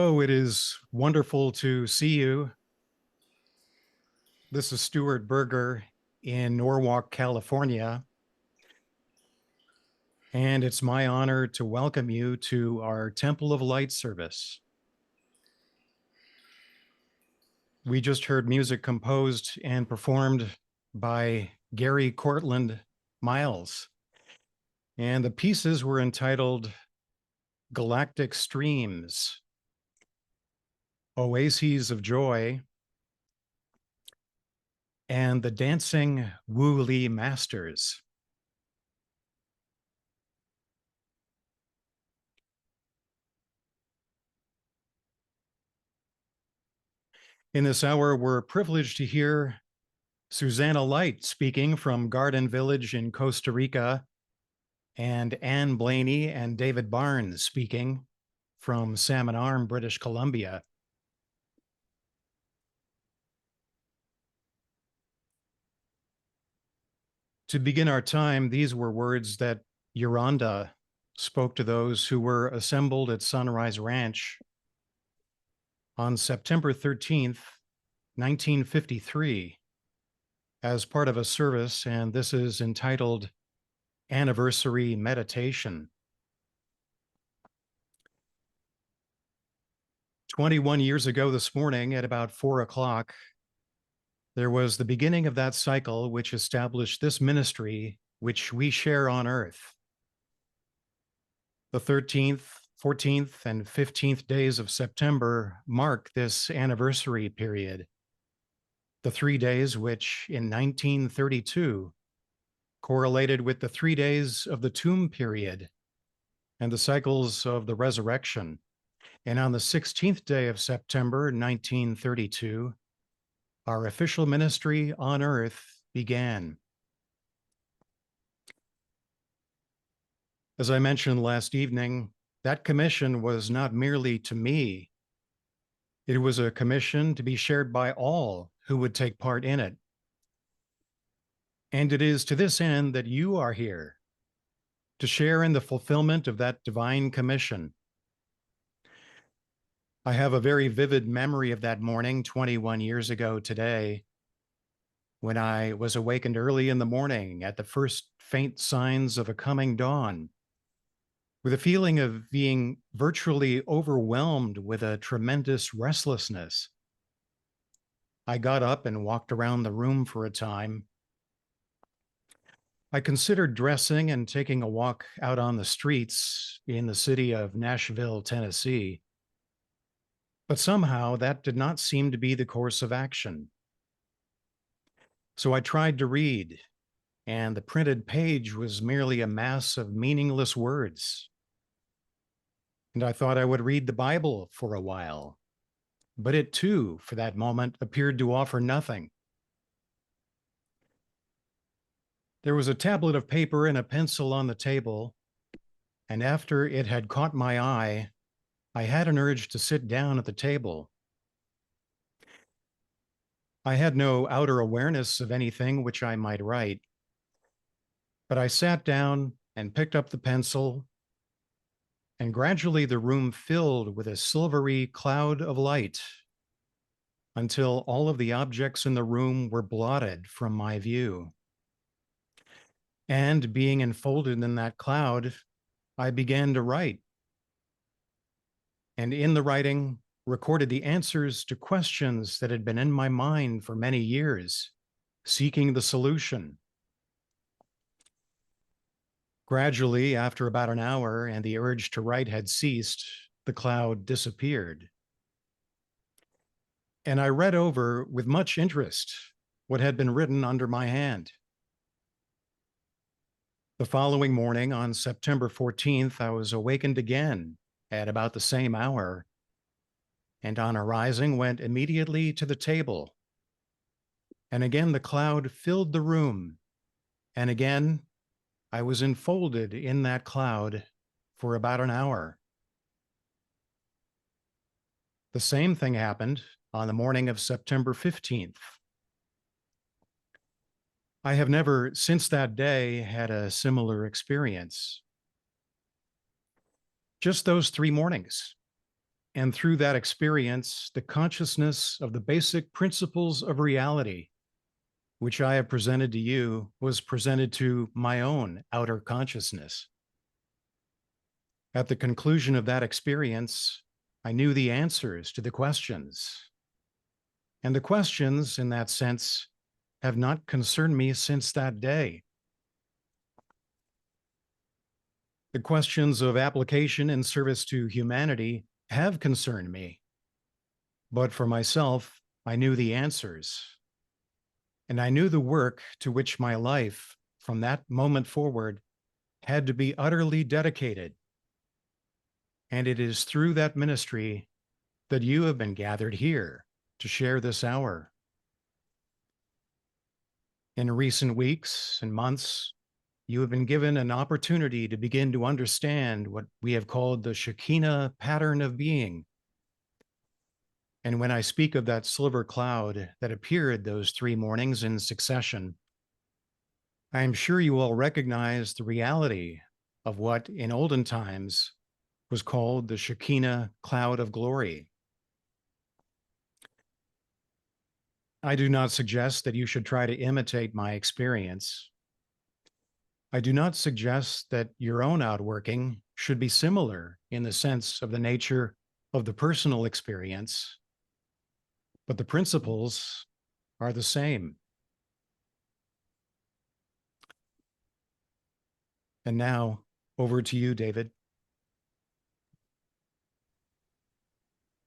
Oh, it is wonderful to see you. This is Stuart Berger in Norwalk, California, and it's my honor to welcome you to our Temple of Light service. We just heard music composed and performed by Gary Cortland Miles, and the pieces were entitled Galactic Streams, Oases of Joy, and The Dancing Wu Li Masters. In this hour, we're privileged to hear Susannah Light speaking from Garden Village in Costa Rica, and Anne Blaney and David Barnes speaking from Salmon Arm, British Columbia. To begin our time, these were words that Yolanda spoke to those who were assembled at Sunrise Ranch on September 13th, 1953, as part of a service, and this is entitled Anniversary Meditation. 21 years ago this morning at about 4 o'clock, there was the beginning of that cycle which established this ministry which we share on earth. The 13th, 14th, and 15th days of September mark this anniversary period. The 3 days which in 1932 correlated with the 3 days of the tomb period and the cycles of the resurrection. And on the 16th day of September 1932, our official ministry on earth began. As I mentioned last evening, that commission was not merely to me. It was a commission to be shared by all who would take part in it. And it is to this end that you are here, to share in the fulfillment of that divine commission. I have a very vivid memory of that morning 21 years ago today, when I was awakened early in the morning at the first faint signs of a coming dawn, with a feeling of being virtually overwhelmed with a tremendous restlessness. I got up and walked around the room for a time. I considered dressing and taking a walk out on the streets in the city of Nashville, Tennessee. But somehow that did not seem to be the course of action. So I tried to read, and the printed page was merely a mass of meaningless words. And I thought I would read the Bible for a while, but it too, for that moment, appeared to offer nothing. There was a tablet of paper and a pencil on the table, and after it had caught my eye, I had an urge to sit down at the table. I had no outer awareness of anything which I might write, but I sat down and picked up the pencil, and gradually the room filled with a silvery cloud of light until all of the objects in the room were blotted from my view. And being enfolded in that cloud, I began to write. And in the writing, recorded the answers to questions that had been in my mind for many years, seeking the solution. Gradually, after about an hour and the urge to write had ceased, the cloud disappeared. And I read over with much interest what had been written under my hand. The following morning, on September 14th, I was awakened again at about the same hour, and on arising went immediately to the table. And again the cloud filled the room, and again I was enfolded in that cloud for about an hour. The same thing happened on the morning of September 15th. I have never since that day had a similar experience. Just those 3 mornings. And through that experience, the consciousness of the basic principles of reality, which I have presented to you, was presented to my own outer consciousness. At the conclusion of that experience, I knew the answers to the questions. And the questions, in that sense, have not concerned me since that day. The questions of application and service to humanity have concerned me. But for myself, I knew the answers. And I knew the work to which my life, from that moment forward, had to be utterly dedicated. And it is through that ministry that you have been gathered here to share this hour. In recent weeks and months, you have been given an opportunity to begin to understand what we have called the Shekinah pattern of being. And when I speak of that silver cloud that appeared those 3 mornings in succession, I am sure you all recognize the reality of what in olden times was called the Shekinah cloud of glory. I do not suggest that you should try to imitate my experience. I do not suggest that your own outworking should be similar in the sense of the nature of the personal experience, but the principles are the same. And now, over to you, David.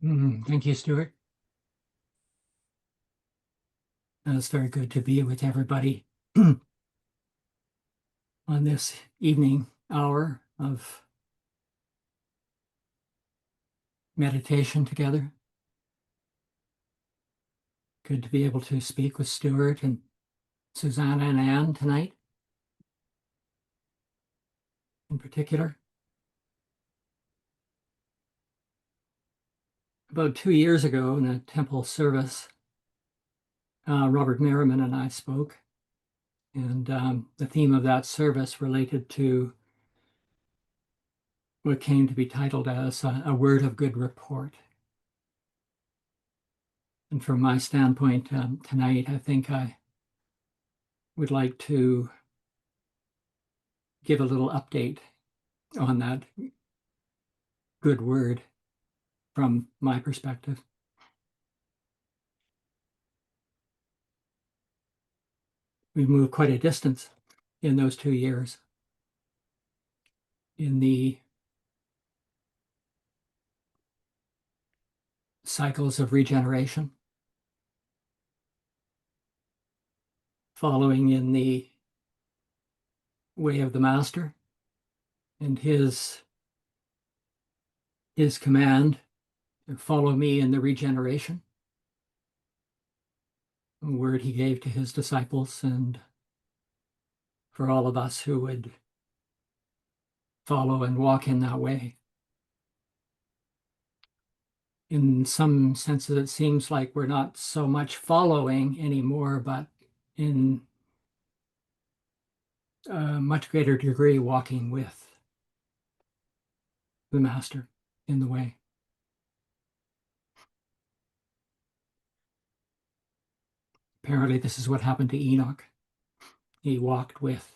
Thank you, Stuart. It's very good to be with everybody on this evening hour of meditation together. Good to be able to speak with Stuart and Susannah and Anne tonight, in particular. About 2 years ago in a temple service, Robert Merriman and I spoke, and the theme of that service related to what came to be titled as a word of good report. And from my standpoint tonight, I think I would like to give a little update on that good word from my perspective. We've moved quite a distance in those 2 years in the cycles of regeneration, following in the way of the Master and his command to follow me in the regeneration, a word he gave to his disciples and for all of us who would follow and walk in that way. In some senses, it seems like we're not so much following anymore, but in a much greater degree walking with the Master in the way. Apparently, this is what happened to Enoch. He walked with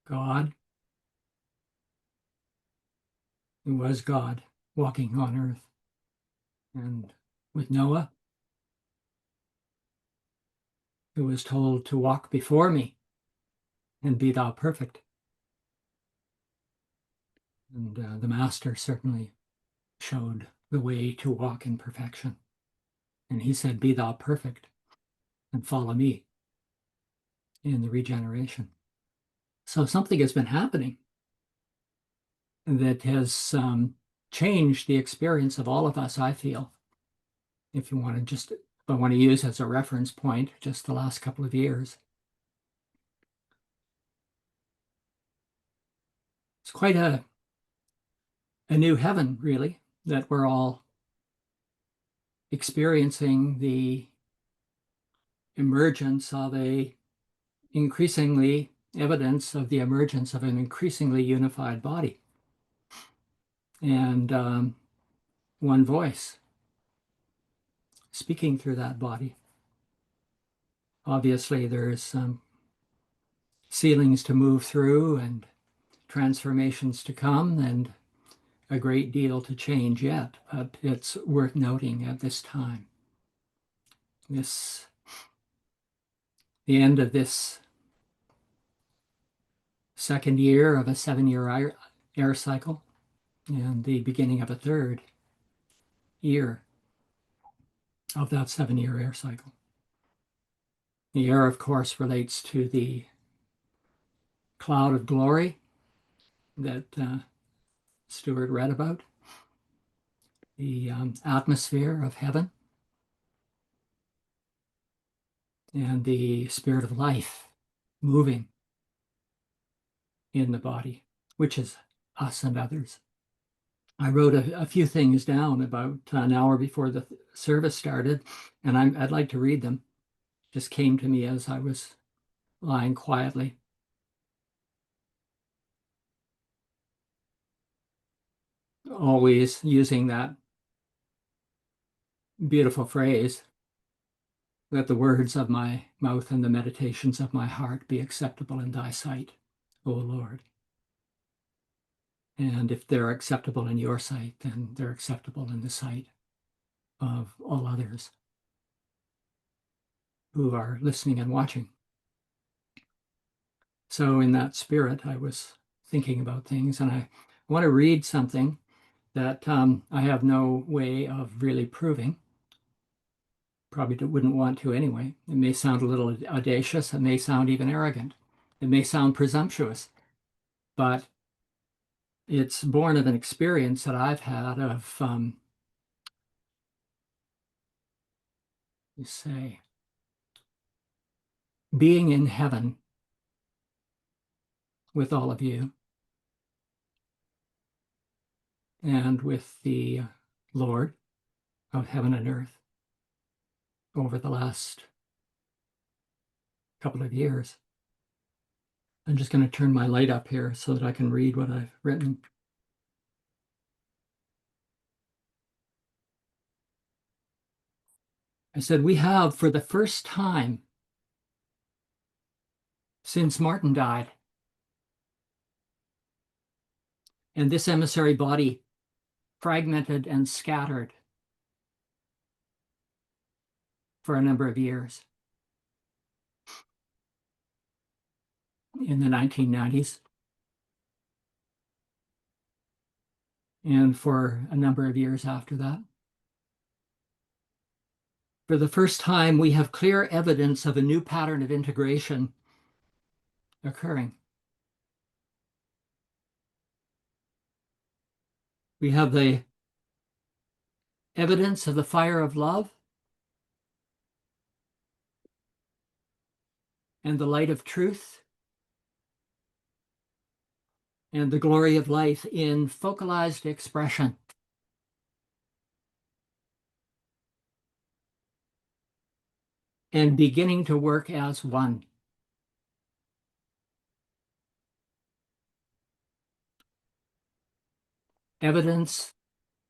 God, who was God, walking on earth. And with Noah, who was told to walk before me and be thou perfect. And the Master certainly showed the way to walk in perfection. And he said, be thou perfect and follow me in the regeneration. So something has been happening that has changed the experience of all of us, I feel. If you want to just, if I want to use as a reference point, just the last couple of years. It's quite a new heaven, really, that we're all experiencing the emergence of evidence of the emergence of an increasingly unified body. and one voice speaking through that body. Obviously, there's some ceilings to move through and transformations to come and a great deal to change yet, but it's worth noting at this time. The end of this second year of a 7-year air cycle and the beginning of a third year of that 7-year air cycle. The air, of course, relates to the cloud of glory that Stuart read about, the atmosphere of heaven, and the spirit of life moving in the body, which is us and others. I wrote a few things down about an hour before the service started, and I'd like to read them. Just came to me as I was lying quietly. Always using that beautiful phrase, let the words of my mouth and the meditations of my heart be acceptable in thy sight, O Lord. And if they're acceptable in your sight, then they're acceptable in the sight of all others who are listening and watching. So in that spirit, I was thinking about things, and I want to read something that I have no way of really proving. Probably wouldn't want to anyway. It may sound a little audacious. It may sound even arrogant. It may sound presumptuous, but it's born of an experience that I've had of, you say, being in heaven with all of you and with the Lord of heaven and earth over the last couple of years. I'm just going to turn my light up here so that I can read what I've written. I said, we have, for the first time since Martin died, and this emissary body fragmented and scattered for a number of years in the 1990s, and for a number of years after that. For the first time, we have clear evidence of a new pattern of integration occurring. We have the evidence of the fire of love and the light of truth and the glory of life in focalized expression. And beginning to work as one. Evidence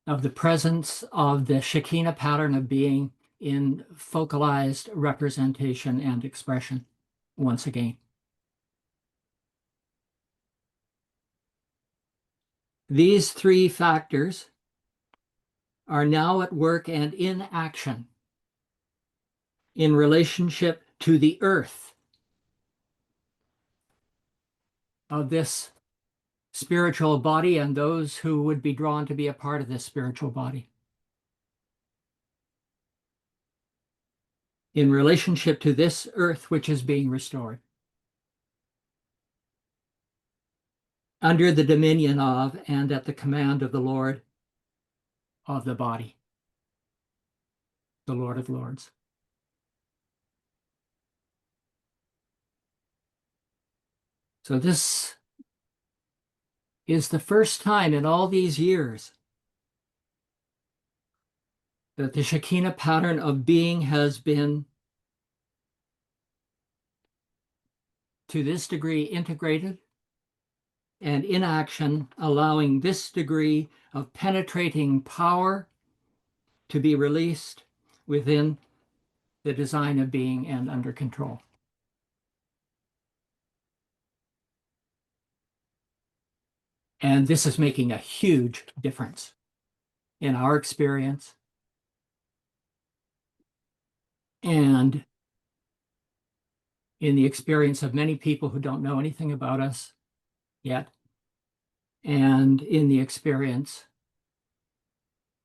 of the presence of the Shekinah pattern of being in focalized representation and expression once again. These three factors are now at work and in action in relationship to the earth of this spiritual body and those who would be drawn to be a part of this spiritual body. In relationship to this earth which is being restored. Under the dominion of and at the command of the Lord of the body, the Lord of Lords. So this is the first time in all these years that the Shekinah pattern of being has been to this degree integrated and inaction, allowing this degree of penetrating power to be released within the design of being and under control. And this is making a huge difference in our experience and in the experience of many people who don't know anything about us yet, and in the experience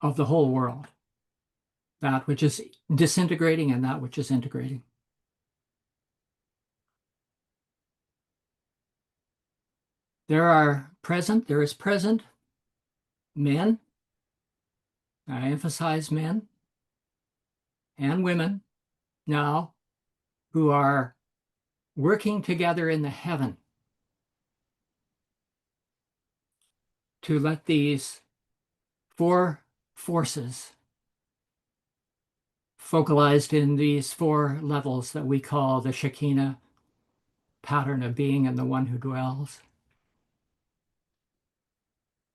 of the whole world, that which is disintegrating and that which is integrating. There is present men, I emphasize men and women now, who are working together in the heaven to let these four forces focalized in these four levels that we call the Shekinah pattern of being and the one who dwells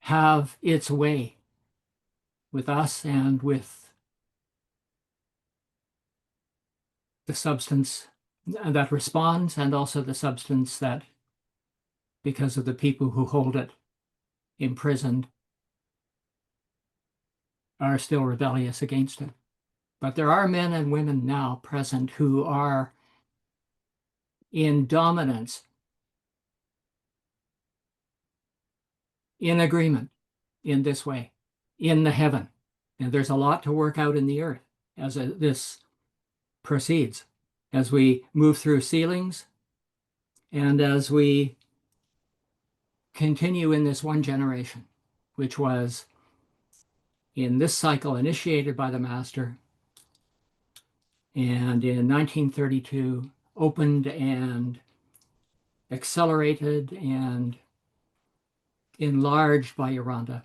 have its way with us and with the substance that responds, and also the substance that, because of the people who hold it imprisoned, are still rebellious against it. But there are men and women now present who are in dominance, in agreement in this way, in the heaven. And there's a lot to work out in the earth as this proceeds, as we move through sealings and as we continue in this one generation, which was in this cycle initiated by the Master, and in 1932 opened and accelerated and enlarged by Yolanda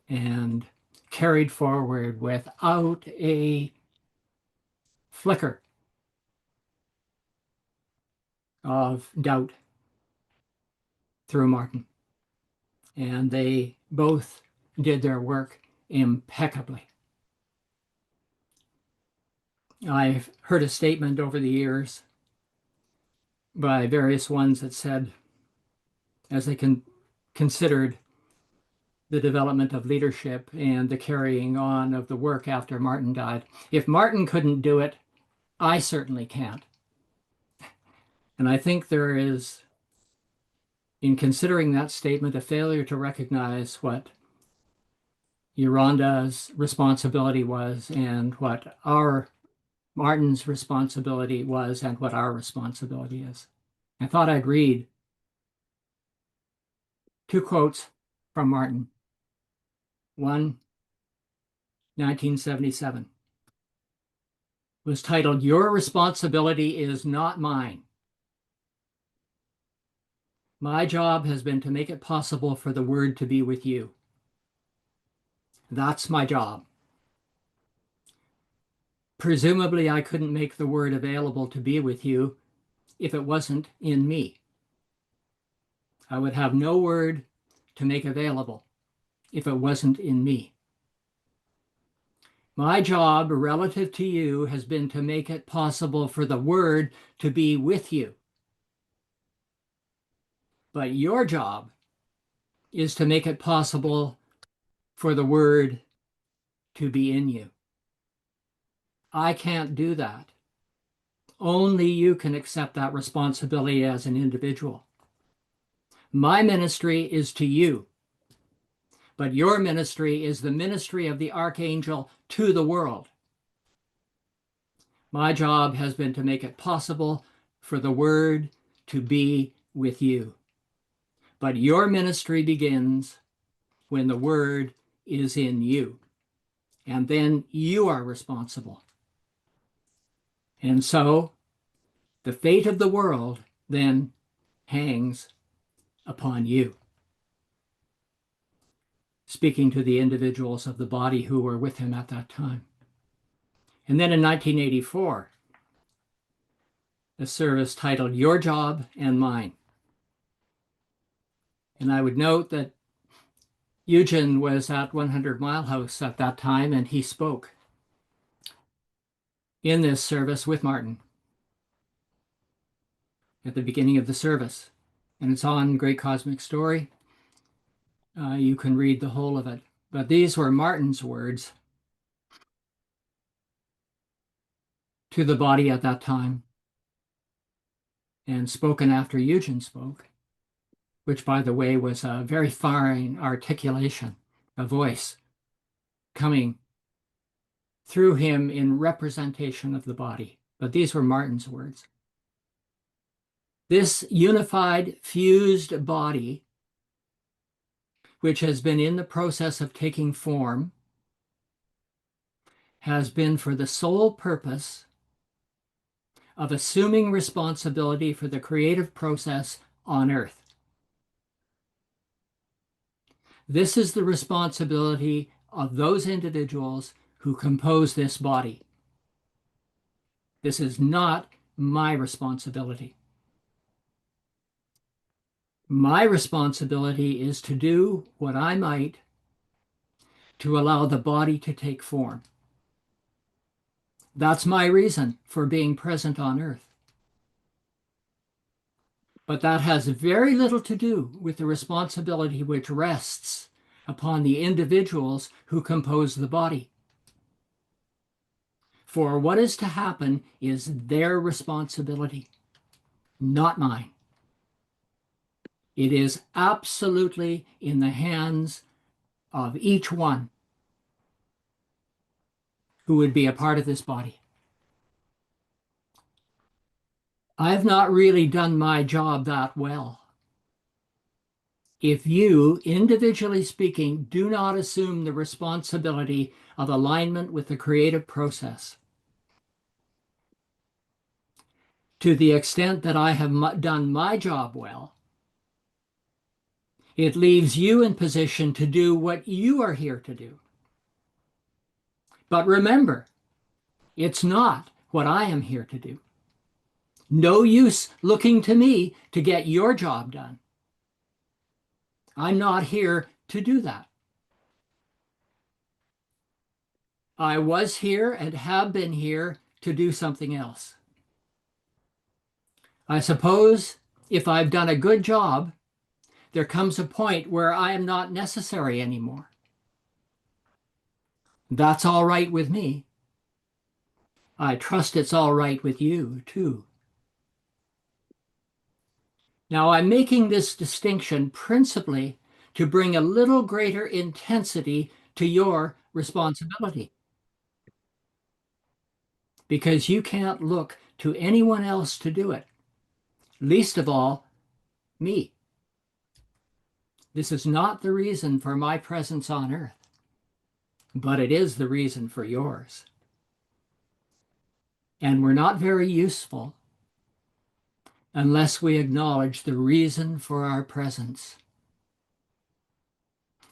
and carried forward without a flicker of doubt through Martin. And they both did their work impeccably. I've heard a statement over the years by various ones that said, as they considered the development of leadership and the carrying on of the work after Martin died, if Martin couldn't do it, I certainly can't. And I think there is, in considering that statement, a failure to recognize what Yolanda's responsibility was and what Martin's responsibility was and what our responsibility is. I thought I'd read two quotes from Martin. One, 1977, was titled, "Your responsibility is not mine. My job has been to make it possible for the word to be with you. That's my job. Presumably, I couldn't make the word available to be with you if it wasn't in me. I would have no word to make available if it wasn't in me. My job relative to you has been to make it possible for the word to be with you. But your job is to make it possible for the word to be in you. I can't do that. Only you can accept that responsibility as an individual. My ministry is to you, but your ministry is the ministry of the archangel to the world. My job has been to make it possible for the word to be with you. But your ministry begins when the word is in you, and then you are responsible. And so the fate of the world then hangs upon you." Speaking to the individuals of the body who were with him at that time. And then in 1984, a service titled, "Your Job and Mine." And I would note that Eugen was at 100 Mile House at that time, and he spoke in this service with Martin at the beginning of the service. And it's on Great Cosmic Story. You can read the whole of it. But these were Martin's words to the body at that time, and spoken after Eugen spoke, which, by the way, was a very fine articulation, a voice coming through him in representation of the body. But these were Martin's words. This unified, fused body, which has been in the process of taking form, has been for the sole purpose of assuming responsibility for the creative process on earth. This is the responsibility of those individuals who compose this body. This is not my responsibility. My responsibility is to do what I might to allow the body to take form. That's my reason for being present on earth. But that has very little to do with the responsibility which rests upon the individuals who compose the body. For what is to happen is their responsibility, not mine. It is absolutely in the hands of each one who would be a part of this body. I've not really done my job that well. If you, individually speaking, do not assume the responsibility of alignment with the creative process, to the extent that I have done my job well, it leaves you in position to do what you are here to do. But remember, it's not what I am here to do. No use looking to me to get your job done. I'm not here to do that. I was here and have been here to do something else. I suppose if I've done a good job, there comes a point where I am not necessary anymore. That's all right with me. I trust it's all right with you, too. Now, I'm making this distinction principally to bring a little greater intensity to your responsibility, because you can't look to anyone else to do it, least of all, me. This is not the reason for my presence on earth, but it is the reason for yours. And we're not very useful unless we acknowledge the reason for our presence.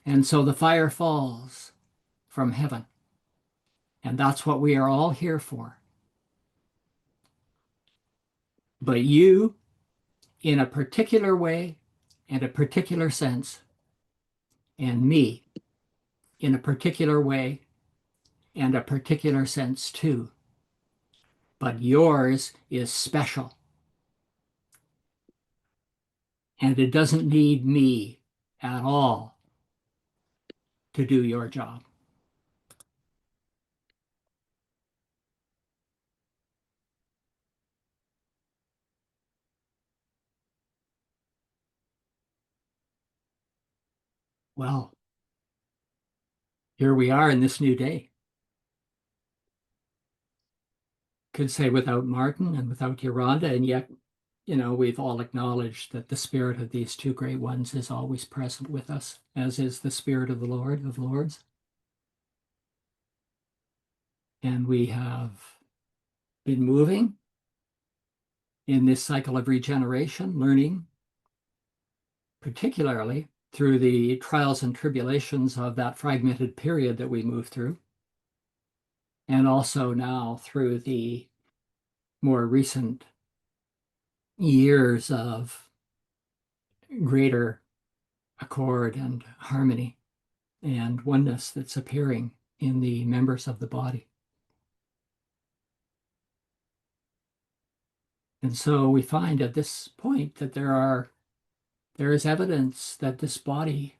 And so the fire falls from heaven. And that's what we are all here for. But you, in a particular way and a particular sense, and me, in a particular way and a particular sense too. But yours is special. And it doesn't need me at all to do your job. Well, here we are in this new day. Could say without Martin and without Yolanda, and yet, we've all acknowledged that the spirit of these two great ones is always present with us, as is the spirit of the Lord of Lords. And we have been moving in this cycle of regeneration, learning, particularly through the trials and tribulations of that fragmented period that we moved through, and also now through the more recent years of greater accord and harmony and oneness that's appearing in the members of the body. And so we find at this point that there is evidence that this body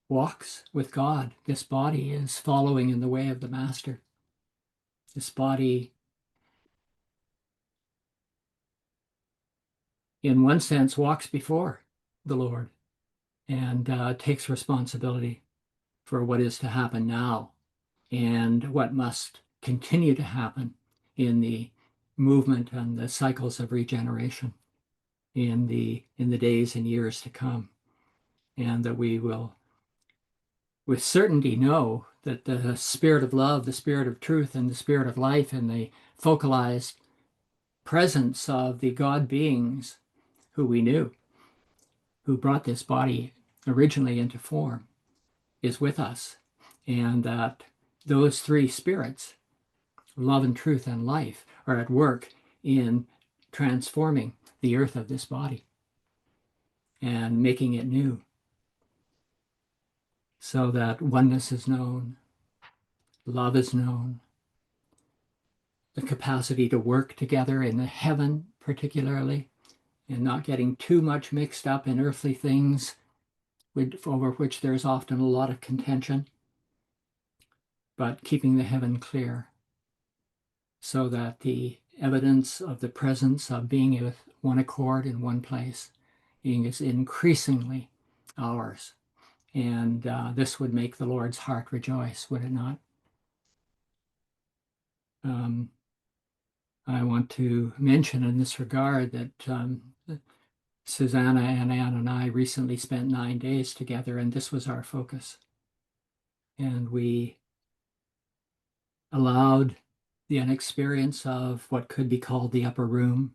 walks with God. This body is following in the way of the Master. This body, in one sense, walks before the Lord and takes responsibility for what is to happen now and what must continue to happen in the movement and the cycles of regeneration in the days and years to come. And that we will with certainty know that the spirit of love, the spirit of truth, and the spirit of life, and the focalized presence of the God beings who we knew, who brought this body originally into form, is with us. And that those three spirits, love and truth and life, are at work in transforming the earth of this body and making it new, so that oneness is known, love is known, the capacity to work together in the heaven particularly, and not getting too much mixed up in earthly things over which there's often a lot of contention, but keeping the heaven clear so that the evidence of the presence of being with one accord in one place is increasingly ours. And this would make the Lord's heart rejoice, would it not? I want to mention in this regard that Susannah and Anne and I recently spent 9 days together, and this was our focus. And we allowed the experience of what could be called the upper room,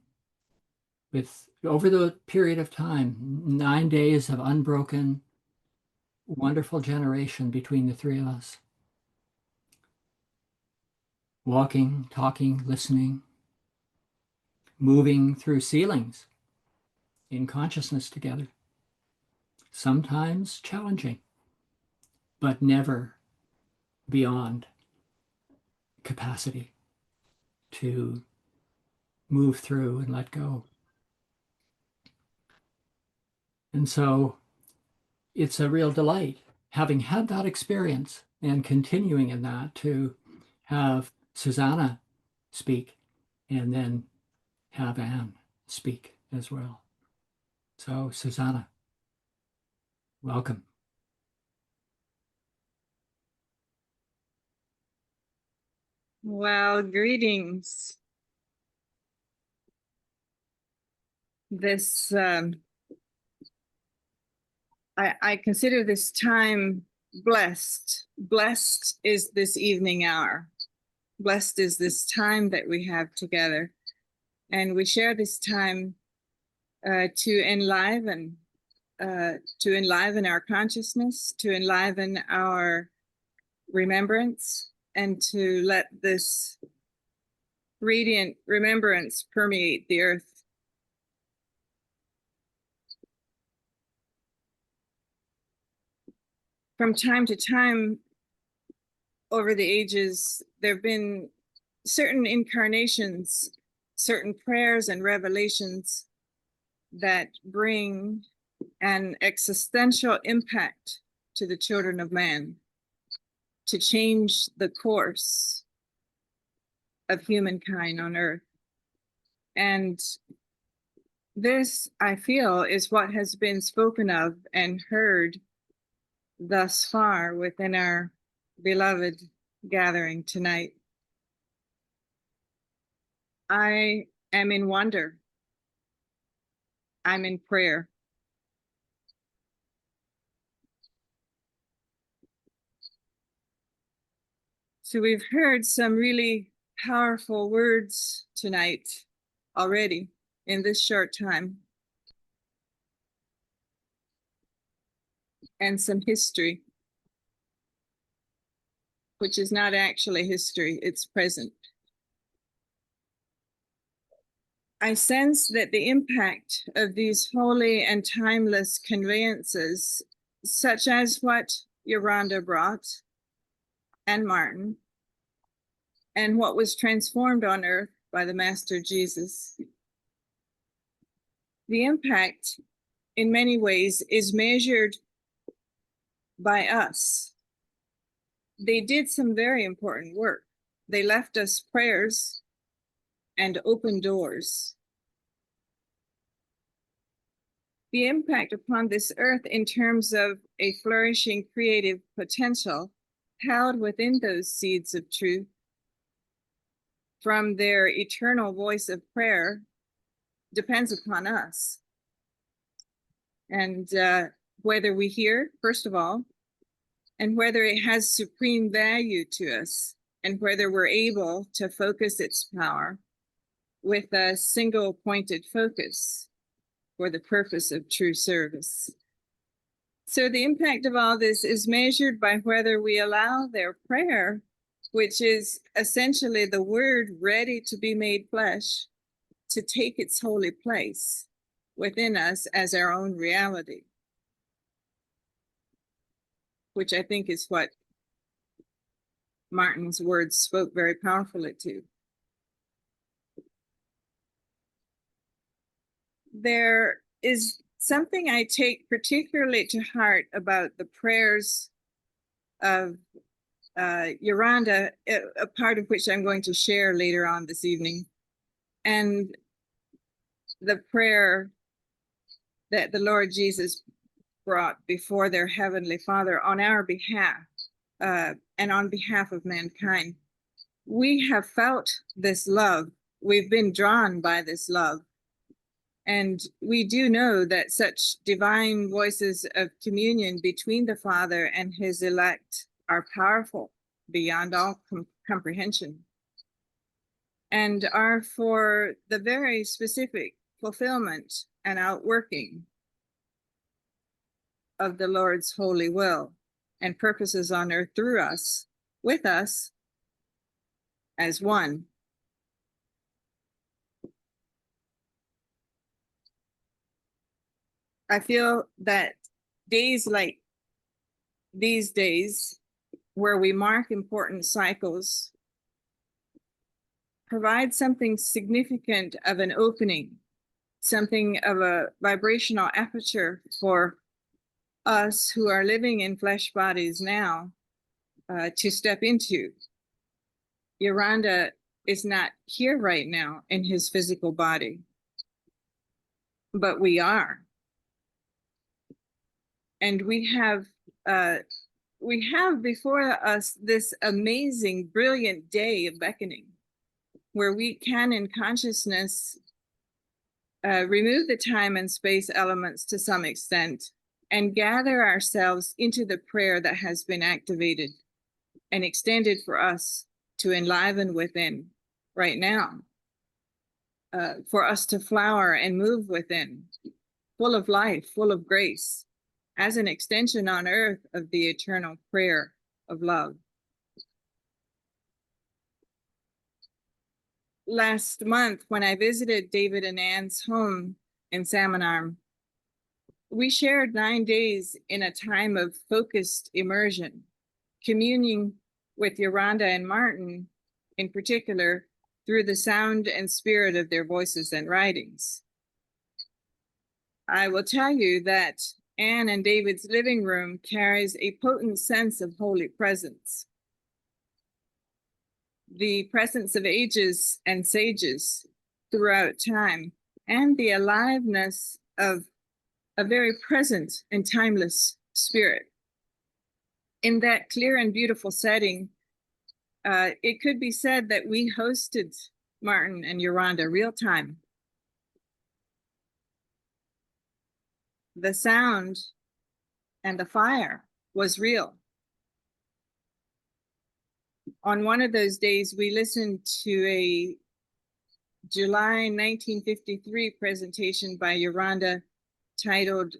with over the period of time, 9 days of unbroken, wonderful generation between the three of us. Walking, talking, listening, moving through ceilings in consciousness together. Sometimes challenging, but never beyond capacity to move through and let go. And so it's a real delight, having had that experience and continuing in that, to have Susannah speak and then have Anne speak as well. So, Susannah, welcome. Well, greetings. This, I consider this time blessed. Blessed is this evening hour. Blessed is this time that we have together. And we share this time to enliven our consciousness, to enliven our remembrance, and to let this radiant remembrance permeate the earth. From time to time over the ages, there have been certain incarnations, certain prayers and revelations that bring an existential impact to the children of man, to change the course of humankind on earth. And this, I feel, is what has been spoken of and heard thus far within our beloved gathering tonight. I am in wonder. I'm in prayer. So we've heard some really powerful words tonight already in this short time. And some history, which is not actually history, it's present. I sense that the impact of these holy and timeless conveyances such as what Yolanda brought and Martin, and what was transformed on earth by the Master Jesus. The impact, in many ways, is measured by us. They did some very important work. They left us prayers and open doors. The impact upon this earth in terms of a flourishing creative potential held within those seeds of truth from their eternal voice of prayer depends upon us. And whether we hear, first of all, and whether it has supreme value to us, and whether we're able to focus its power with a single pointed focus for the purpose of true service. So the impact of all this is measured by whether we allow their prayer, which is essentially the word ready to be made flesh, to take its holy place within us as our own reality, which I think is what Martin's words spoke very powerfully to. There is something I take particularly to heart about the prayers of Yolanda, a part of which I'm going to share later on this evening, and the prayer that the Lord Jesus brought before their Heavenly Father on our behalf and on behalf of mankind. We have felt this love. We've been drawn by this love. And we do know that such divine voices of communion between the Father and his elect are powerful beyond all comprehension, and are for the very specific fulfillment and outworking of the Lord's holy will and purposes on earth through us, with us, as one. I feel that days like these days, where we mark important cycles, provide something significant of an opening, something of a vibrational aperture for us who are living in flesh bodies now to step into. Yolanda is not here right now in his physical body, but we are. And we have before us this amazing, brilliant day of beckoning, where we can, in consciousness, remove the time and space elements to some extent and gather ourselves into the prayer that has been activated and extended for us to enliven within right now, for us to flower and move within, full of life, full of grace, as an extension on earth of the eternal prayer of love. Last month, when I visited David and Ann's home in Salmon Arm, we shared 9 days in a time of focused immersion, communing with Yolanda and Martin in particular through the sound and spirit of their voices and writings. I will tell you that Anne and David's living room carries a potent sense of holy presence. The presence of ages and sages throughout time, and the aliveness of a very present and timeless spirit. In that clear and beautiful setting, it could be said that we hosted Martin and Yolanda real time. The sound and the fire was real. On one of those days, we listened to a July 1953 presentation by Yolanda titled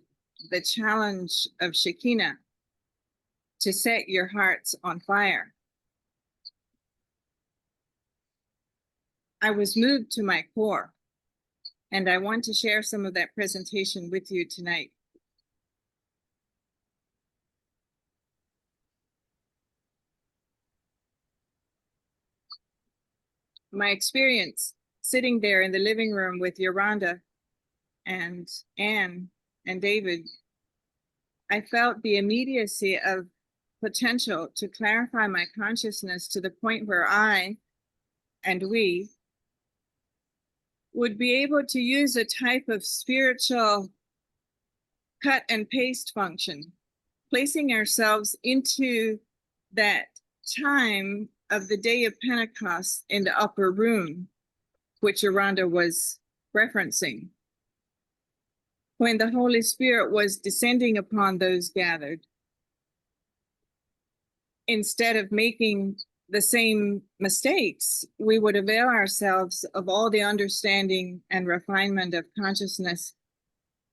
"The Challenge of Shekinah, to Set Your Hearts on Fire." I was moved to my core, and I want to share some of that presentation with you tonight. my experience sitting there in the living room with Yolanda and Anne and David, I felt the immediacy of potential to clarify my consciousness to the point where I and we would be able to use a type of spiritual cut and paste function, placing ourselves into that time of the day of Pentecost in the upper room, which Yolanda was referencing, when the Holy Spirit was descending upon those gathered. Instead of making the same mistakes, we would avail ourselves of all the understanding and refinement of consciousness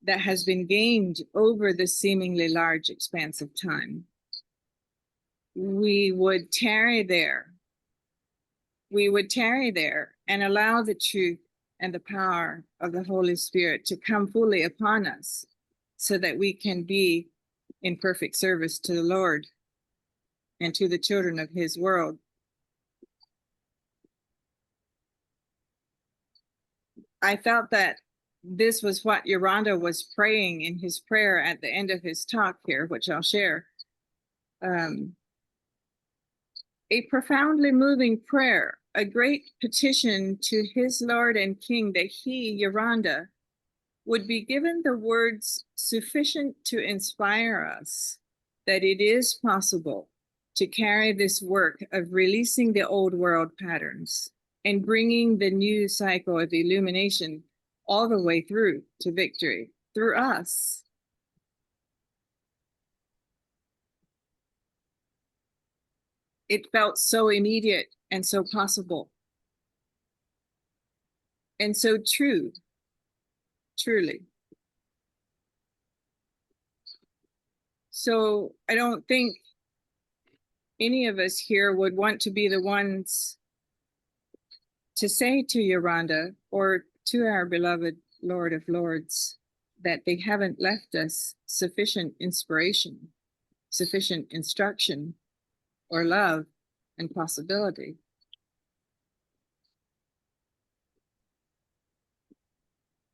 that has been gained over the seemingly large expanse of time. We would tarry there. We would tarry there and allow the truth and the power of the Holy Spirit to come fully upon us so that we can be in perfect service to the Lord and to the children of his world. I felt that this was what Yolanda was praying in his prayer at the end of his talk here, which I'll share. A profoundly moving prayer, a great petition to his Lord and King that he, Yolanda, would be given the words sufficient to inspire us that it is possible to carry this work of releasing the old world patterns and bringing the new cycle of illumination all the way through to victory through us. It felt so immediate and so possible and so true, truly. So I don't think any of us here would want to be the ones to say to Yolanda or to our beloved Lord of Lords that they haven't left us sufficient inspiration, sufficient instruction, or love and possibility.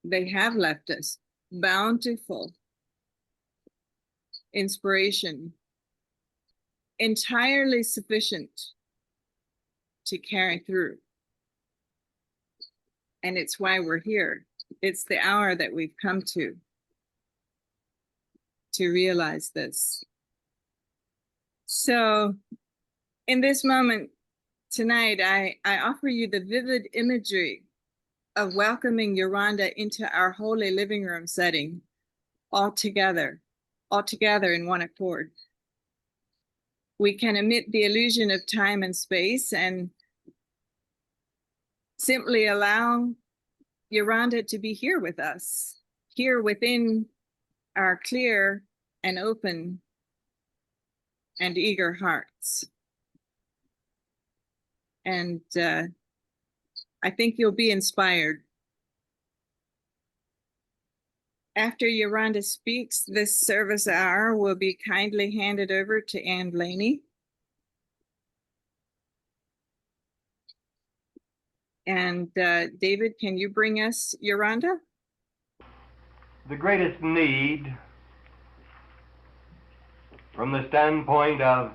They have left us bountiful inspiration, entirely sufficient to carry through. And it's why we're here. It's the hour that we've come to realize this. So in this moment tonight, I offer you the vivid imagery of welcoming Yolanda into our holy living room setting, all together in one accord. We can omit the illusion of time and space and simply allow Yolanda to be here with us, here within our clear and open and eager hearts. And I think you'll be inspired. After Yolanda speaks, this service hour will be kindly handed over to Anne Blaney. And David, can you bring us Yolanda? The greatest need from the standpoint of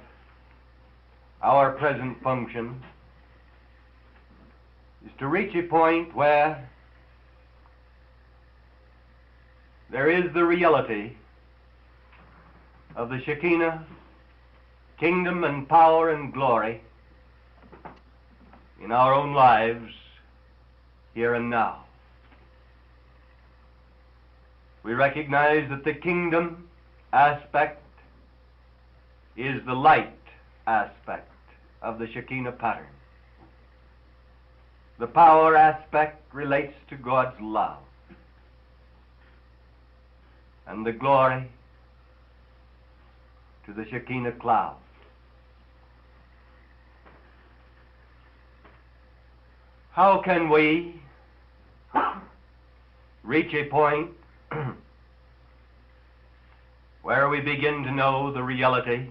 our present function is to reach a point where there is the reality of the Shekinah kingdom and power and glory in our own lives here and now. We recognize that the kingdom aspect is the light aspect of the Shekinah pattern. The power aspect relates to God's love, and the glory to the Shekinah cloud. How can we reach a point where we begin to know the reality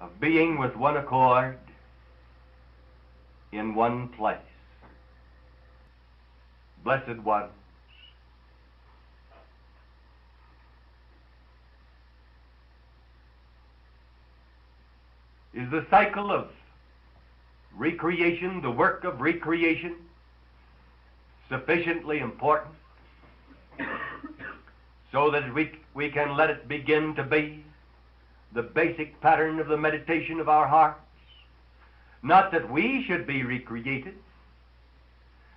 of being with one accord in one place. Blessed ones, is the cycle of recreation, the work of recreation, sufficiently important so that we can let it begin to be the basic pattern of the meditation of our hearts? Not that we should be recreated,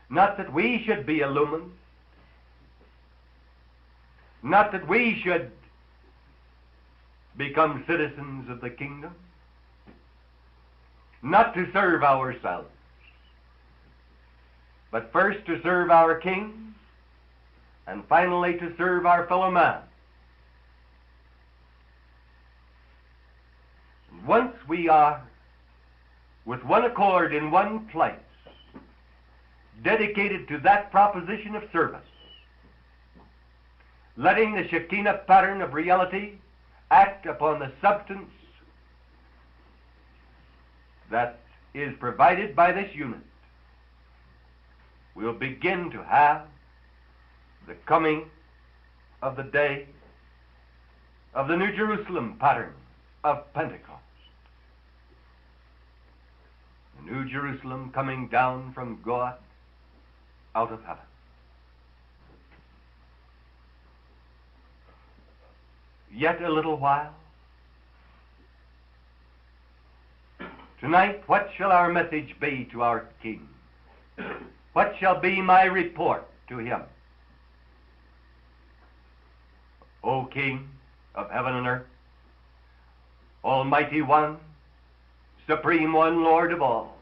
not that we should be illumined, not that we should become citizens of the kingdom, not to serve ourselves, but first to serve our King, and finally to serve our fellow man. Once we are with one accord in one place, dedicated to that proposition of service, letting the Shekinah pattern of reality act upon the substance that is provided by this unit, we'll begin to have the coming of the day of the New Jerusalem pattern of Pentecost. The New Jerusalem coming down from God out of heaven. Yet a little while. Tonight, what shall our message be to our King? What shall be my report to him? O King of heaven and earth, Almighty One, Supreme One, Lord of all,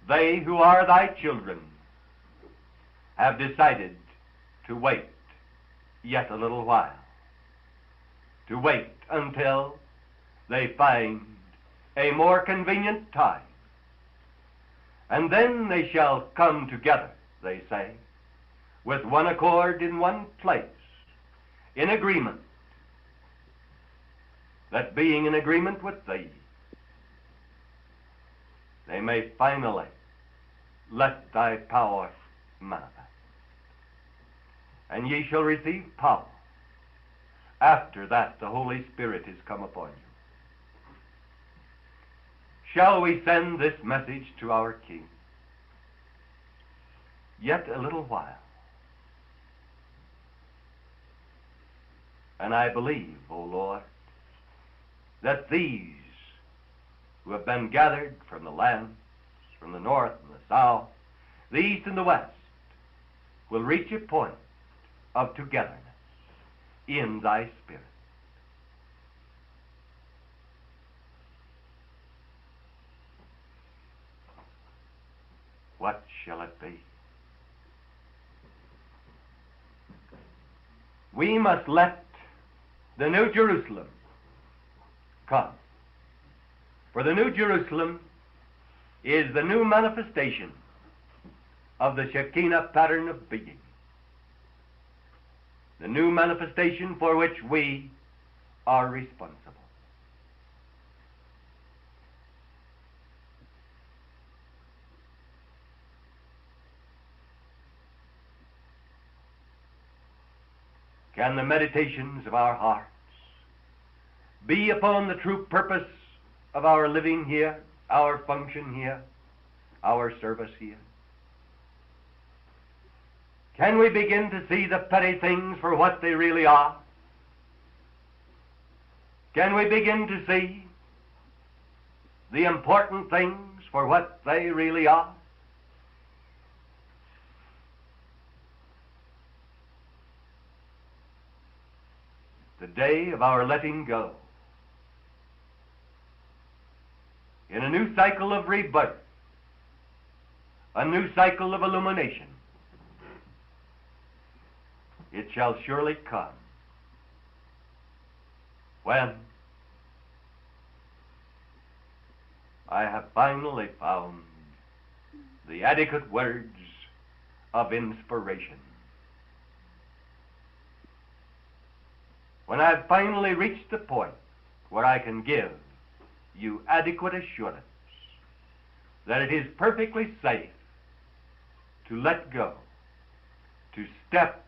they who are thy children have decided to wait yet a little while, to wait until they find a more convenient time, and then they shall come together, they say, with one accord in one place, in agreement, that being in agreement with thee, they may finally let thy power manifest. And ye shall receive power. After that, the Holy Spirit is come upon you. Shall we send this message to our King? Yet a little while. And I believe, O Lord, that these who have been gathered from the lands, from the north and the south, the east and the west, will reach a point of togetherness in thy Spirit. What shall it be? We must let the New Jerusalem come. For the New Jerusalem is the new manifestation of the Shekinah pattern of being. The new manifestation for which we are responsible. Can the meditations of our hearts be upon the true purpose of our living here, our function here, our service here? Can we begin to see the petty things for what they really are? Can we begin to see the important things for what they really are? The day of our letting go in a new cycle of rebirth, a new cycle of illumination. It shall surely come when I have finally found the adequate words of inspiration. When I have finally reached the point where I can give you adequate assurance that it is perfectly safe to let go, to step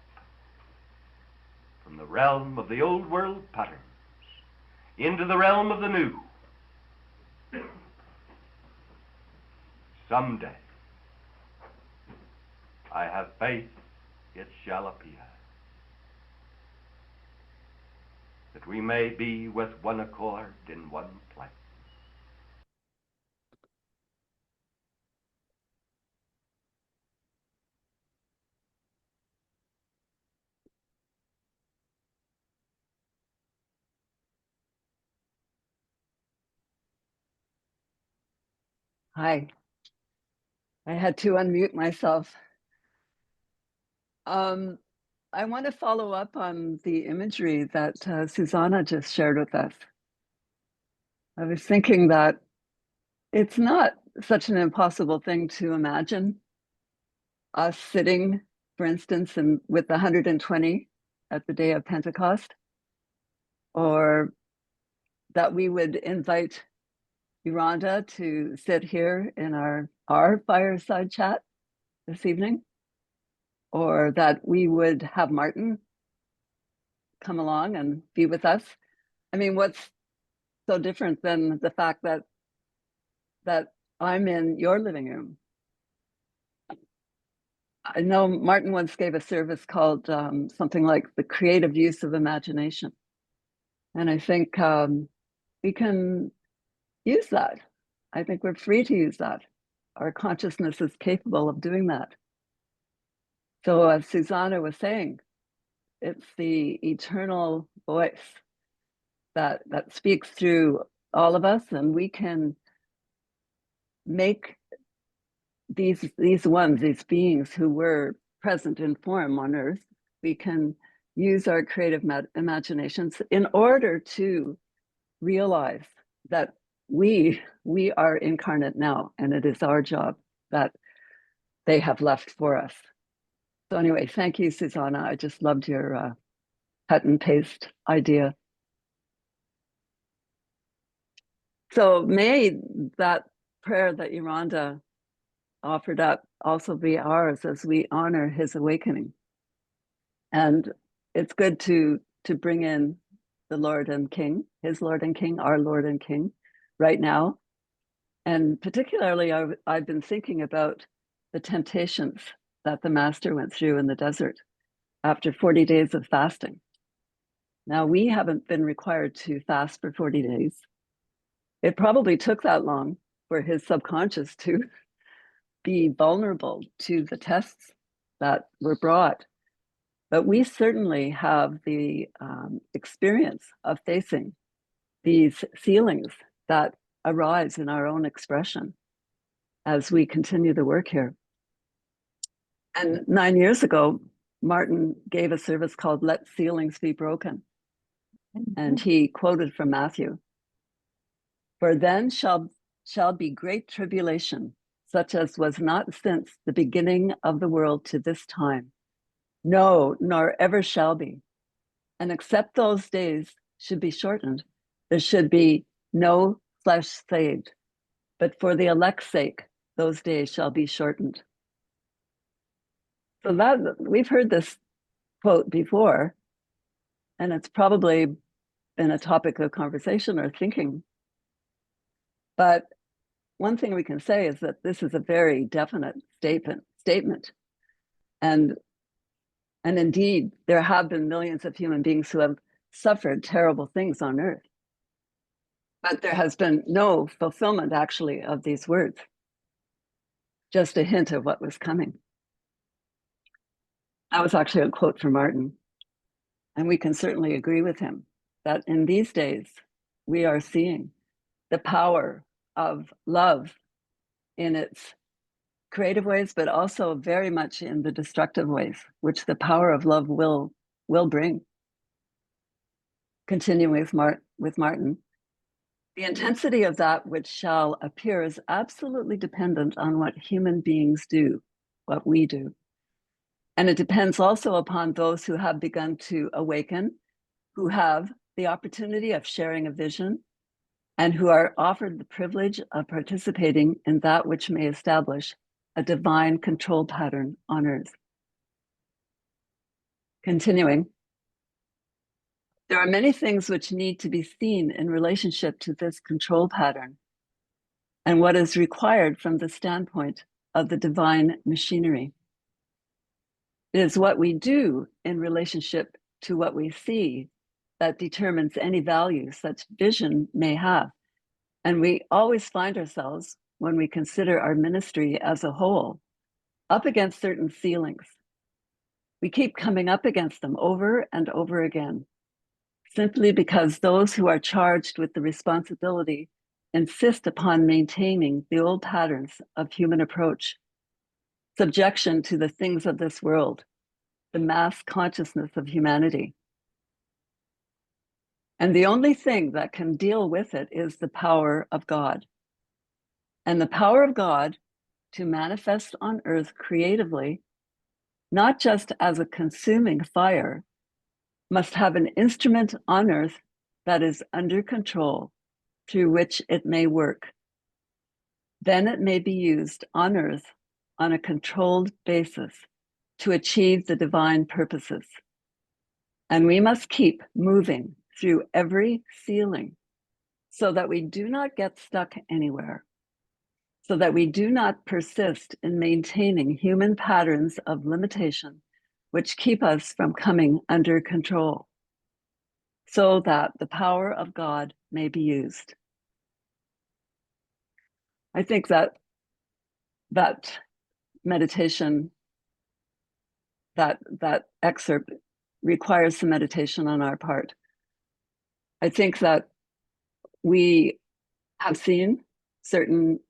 from the realm of the old world patterns into the realm of the new. Someday, I have faith it shall appear, that we may be with one accord in one place. Hi. I had to unmute myself. I want to follow up on the imagery that Susannah just shared with us. I was thinking that it's not such an impossible thing to imagine us sitting, for instance, with the 120 at the day of Pentecost, or that we would invite Yolanda to sit here in our fireside chat this evening, or that we would have Martin come along and be with us. I mean, what's so different than the fact that I'm in your living room? I know Martin once gave a service called something like the creative use of imagination. And I think we can use that. I think we're free to use that. Our consciousness is capable of doing that. So as Susannah was saying, it's the eternal voice that speaks through all of us, and we can make these beings who were present in form on earth, we can use our creative imaginations in order to realize that we are incarnate now, and it is our job that they have left for us. So anyway, thank you, Susannah. I just loved your cut and paste idea. So may that prayer that Yolanda offered up also be ours as we honor his awakening. And it's good to bring in the Lord and King, his Lord and King, our Lord and King right now. And particularly, I've been thinking about the temptations that the Master went through in the desert after 40 days of fasting. Now, we haven't been required to fast for 40 days. It probably took that long for his subconscious to be vulnerable to the tests that were brought. But we certainly have the experience of facing these feelings that arise in our own expression as we continue the work here. And 9 years ago, Martin gave a service called Let Ceilings Be Broken. And he quoted from Matthew, "For then shall be great tribulation, such as was not since the beginning of the world to this time. No, nor ever shall be. And except those days should be shortened, there should be no flesh saved. But for the elect's sake, those days shall be shortened." So that we've heard this quote before, and it's probably been a topic of conversation or thinking. But one thing we can say is that this is a very definite statement. And indeed, there have been millions of human beings who have suffered terrible things on earth. But there has been no fulfillment, actually, of these words. Just a hint of what was coming. That was actually a quote from Martin. And we can certainly agree with him that in these days, we are seeing the power of love in its creative ways, but also very much in the destructive ways, which the power of love will bring. Continuing with Martin, the intensity of that which shall appear is absolutely dependent on what human beings do, what we do. And it depends also upon those who have begun to awaken, who have the opportunity of sharing a vision and who are offered the privilege of participating in that which may establish a divine control pattern on earth. Continuing, there are many things which need to be seen in relationship to this control pattern and what is required from the standpoint of the divine machinery. It is what we do in relationship to what we see that determines any value such vision may have. And we always find ourselves, when we consider our ministry as a whole, up against certain ceilings. We keep coming up against them over and over again, simply because those who are charged with the responsibility insist upon maintaining the old patterns of human approach, subjection to the things of this world, the mass consciousness of humanity. And the only thing that can deal with it is the power of God. And the power of God to manifest on earth creatively, not just as a consuming fire, must have an instrument on earth that is under control through which it may work. Then it may be used on earth on a controlled basis to achieve the divine purposes. And we must keep moving through every ceiling so that we do not get stuck anywhere, so that we do not persist in maintaining human patterns of limitation which keep us from coming under control, so that the power of God may be used. I think that meditation, that excerpt requires some meditation on our part. I think that we have seen certain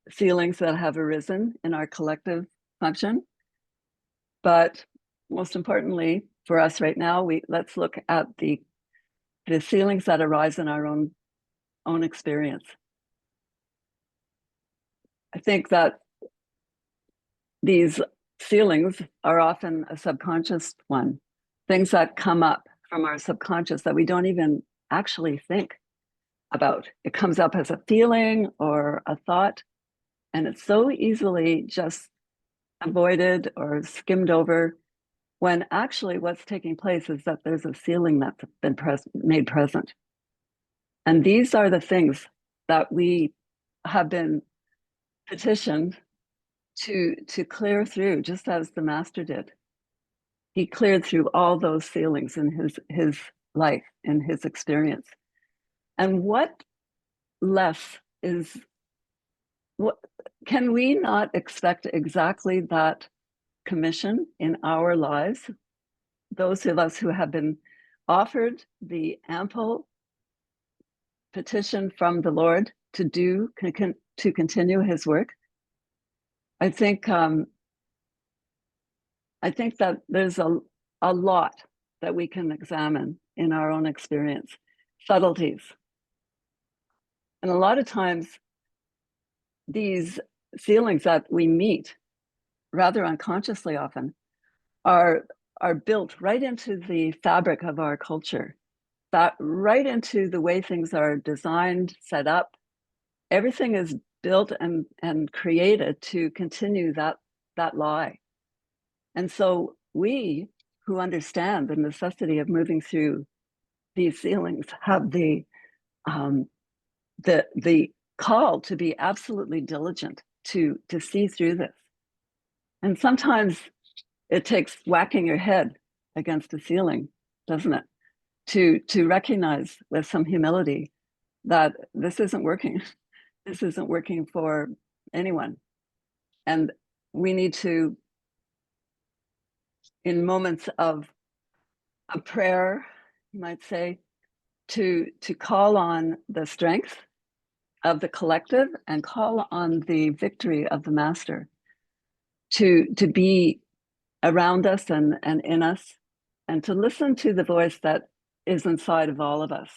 feelings that have arisen in our collective function, but most importantly for us right now, let's look at the feelings that arise in our own experience. I think that these feelings are often a subconscious one, things that come up from our subconscious that we don't even actually think about. It comes up as a feeling or a thought, and it's so easily just avoided or skimmed over, when actually what's taking place is that there's a feeling that's been made present. And these are the things that we have been petitioned to clear through, just as the Master did. He cleared through all those feelings in his life, in his experience. And what less is, what can we not expect exactly that commission in our lives? Those of us who have been offered the ample petition from the Lord to continue his work. I think that there's a lot that we can examine in our own experience, subtleties. And a lot of times, these feelings that we meet, rather unconsciously often, are built right into the fabric of our culture, that right into the way things are designed, set up. Everything is built and created to continue that lie. And so we who understand the necessity of moving through these feelings have the call to be absolutely diligent to see through this. And sometimes it takes whacking your head against a ceiling, doesn't it? To recognize with some humility that this isn't working. This isn't working for anyone. And we need to, in moments of a prayer, you might say, to call on the strength of the collective and call on the victory of the Master to be around us and in us, and to listen to the voice that is inside of all of us.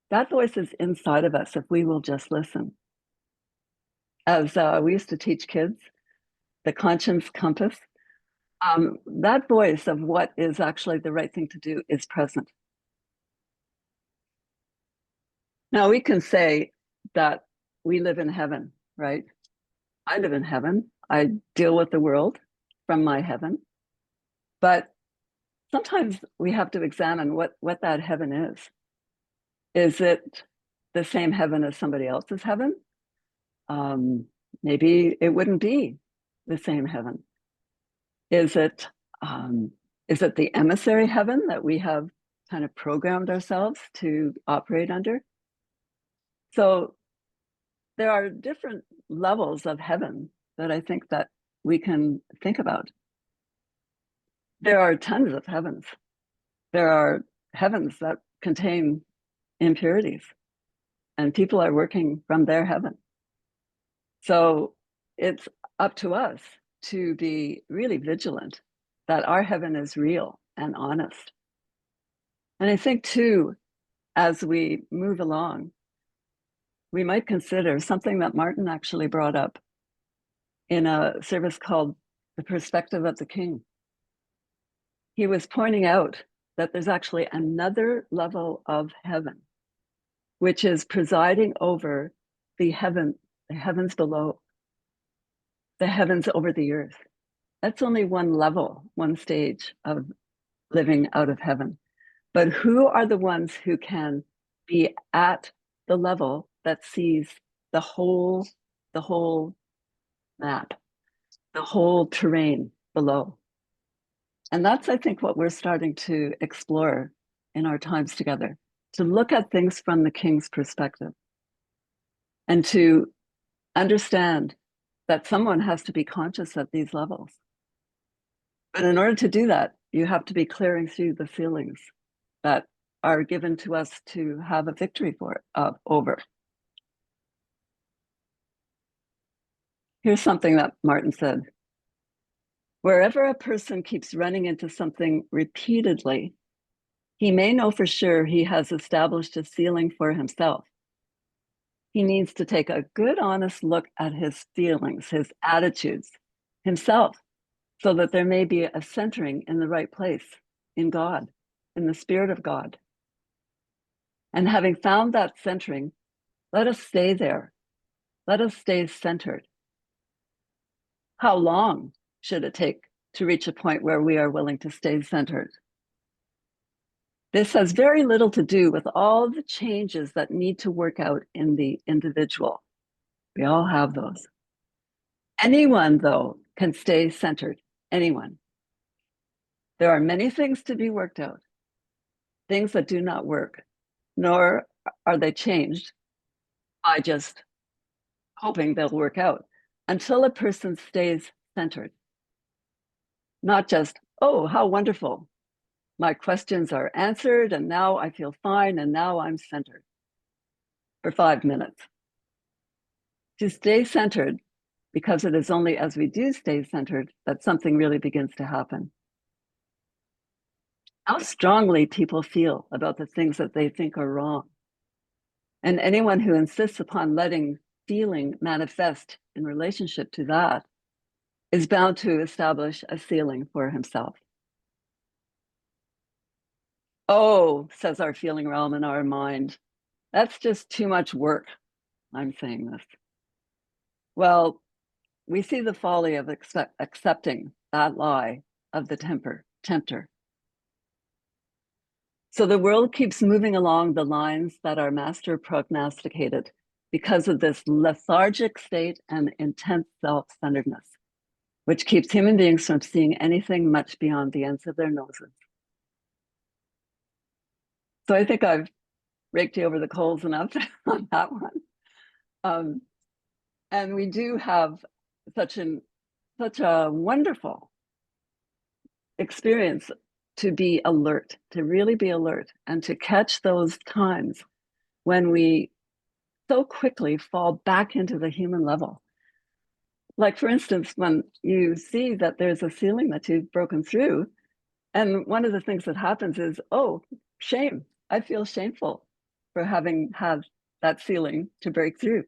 That voice is inside of us if we will just listen. As we used to teach kids, the conscience compass, that voice of what is actually the right thing to do is present. Now we can say that we live in heaven, right? I live in heaven. I deal with the world from my heaven. But sometimes we have to examine what that heaven is. Is it the same heaven as somebody else's heaven? Maybe it wouldn't be the same heaven. Is it the emissary heaven that we have kind of programmed ourselves to operate under? So there are different levels of heaven that I think that we can think about. There are tons of heavens. There are heavens that contain impurities, and people are working from their heaven. So it's up to us to be really vigilant that our heaven is real and honest. And I think too, as we move along, we might consider something that Martin actually brought up in a service called The Perspective of the King. He was pointing out that there's actually another level of heaven, which is presiding over the heavens below, the heavens over the earth. That's only one level, one stage of living out of heaven. But who are the ones who can be at the level that sees the whole map, the whole terrain below? And that's, I think, what we're starting to explore in our times together, to look at things from the King's perspective and to understand that someone has to be conscious at these levels. But in order to do that, you have to be clearing through the feelings that are given to us to have a victory over. Here's something that Martin said. Wherever a person keeps running into something repeatedly, he may know for sure he has established a ceiling for himself. He needs to take a good, honest look at his feelings, his attitudes, himself, so that there may be a centering in the right place, in God, in the Spirit of God. And having found that centering, let us stay there. Let us stay centered. How long should it take to reach a point where we are willing to stay centered? This has very little to do with all the changes that need to work out in the individual. We all have those. Anyone, though, can stay centered. Anyone. There are many things to be worked out, things that do not work, nor are they changed by just hoping they'll work out, until a person stays centered. Not just, oh, how wonderful. My questions are answered, and now I feel fine, and now I'm centered for 5 minutes. To stay centered, because it is only as we do stay centered that something really begins to happen. How strongly people feel about the things that they think are wrong. And anyone who insists upon letting feeling manifest in relationship to that is bound to establish a ceiling for himself. Oh, says our feeling realm and our mind, that's just too much work. I'm saying this. Well, we see the folly of accepting that lie of the tempter. So the world keeps moving along the lines that our master prognosticated because of this lethargic state and intense self-centeredness, which keeps human beings from seeing anything much beyond the ends of their noses. So I think I've raked you over the coals enough on that one. And we do have such a wonderful experience to be alert, to really be alert, and to catch those times when we so quickly fall back into the human level. Like, for instance, when you see that there's a ceiling that you've broken through, and one of the things that happens is, oh, shame. I feel shameful for having had that ceiling to break through.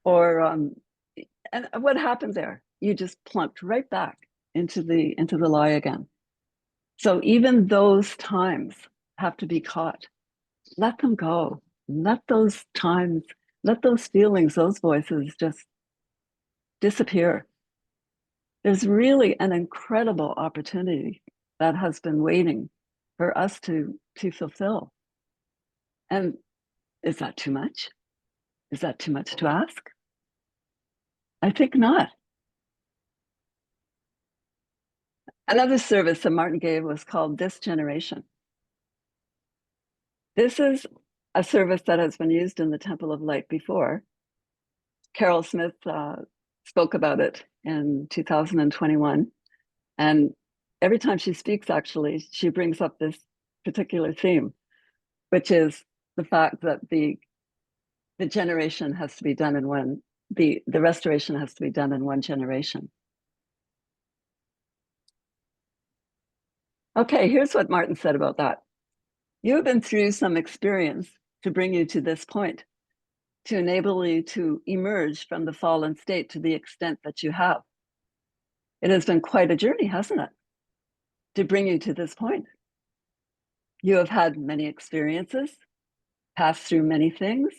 Or, and what happened there? You just plunked right back into the lie again. So even those times have to be caught. Let them go. let those times, let those feelings, those voices just disappear. There's really an incredible opportunity that has been waiting for us to fulfill. And is that too much? Is that too much to ask? I think not. Another service that Martin gave was called This Generation. This is a service that has been used in the Temple of Light before. Carol Smith spoke about it in 2021. And every time she speaks, actually, she brings up this particular theme, which is the fact that the generation has to be done in one, the restoration has to be done in one generation. Okay, here's what Martin said about that. You have been through some experience to bring you to this point, to enable you to emerge from the fallen state to the extent that you have. It has been quite a journey, hasn't it, to bring you to this point? You have had many experiences, passed through many things.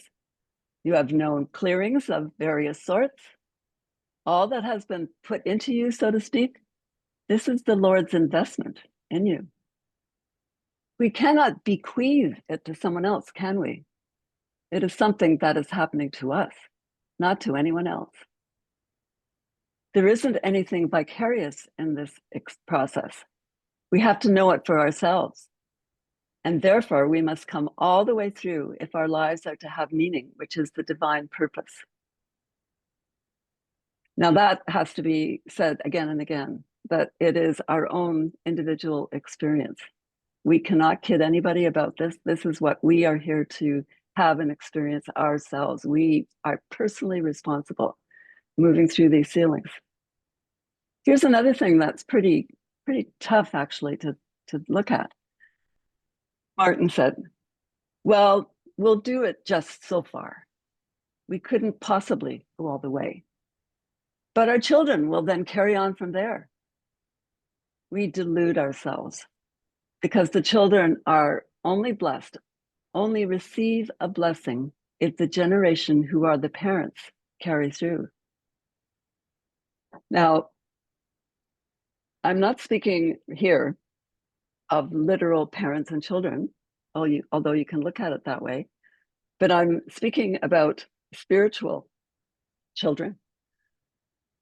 You have known clearings of various sorts. All that has been put into you, so to speak, this is the Lord's investment in you. We cannot bequeath it to someone else, can we? It is something that is happening to us, not to anyone else. There isn't anything vicarious in this process. We have to know it for ourselves. And therefore, we must come all the way through if our lives are to have meaning, which is the divine purpose. Now, that has to be said again and again, that it is our own individual experience. We cannot kid anybody about this. This is what we are here to have and experience ourselves. We are personally responsible moving through these ceilings. Here's another thing that's pretty tough, actually, to look at. Martin said, well, we'll do it just so far. We couldn't possibly go all the way. But our children will then carry on from there. We delude ourselves because the children are only blessed, only receive a blessing if the generation who are the parents carry through. Now, I'm not speaking here of literal parents and children, although you can look at it that way, but I'm speaking about spiritual children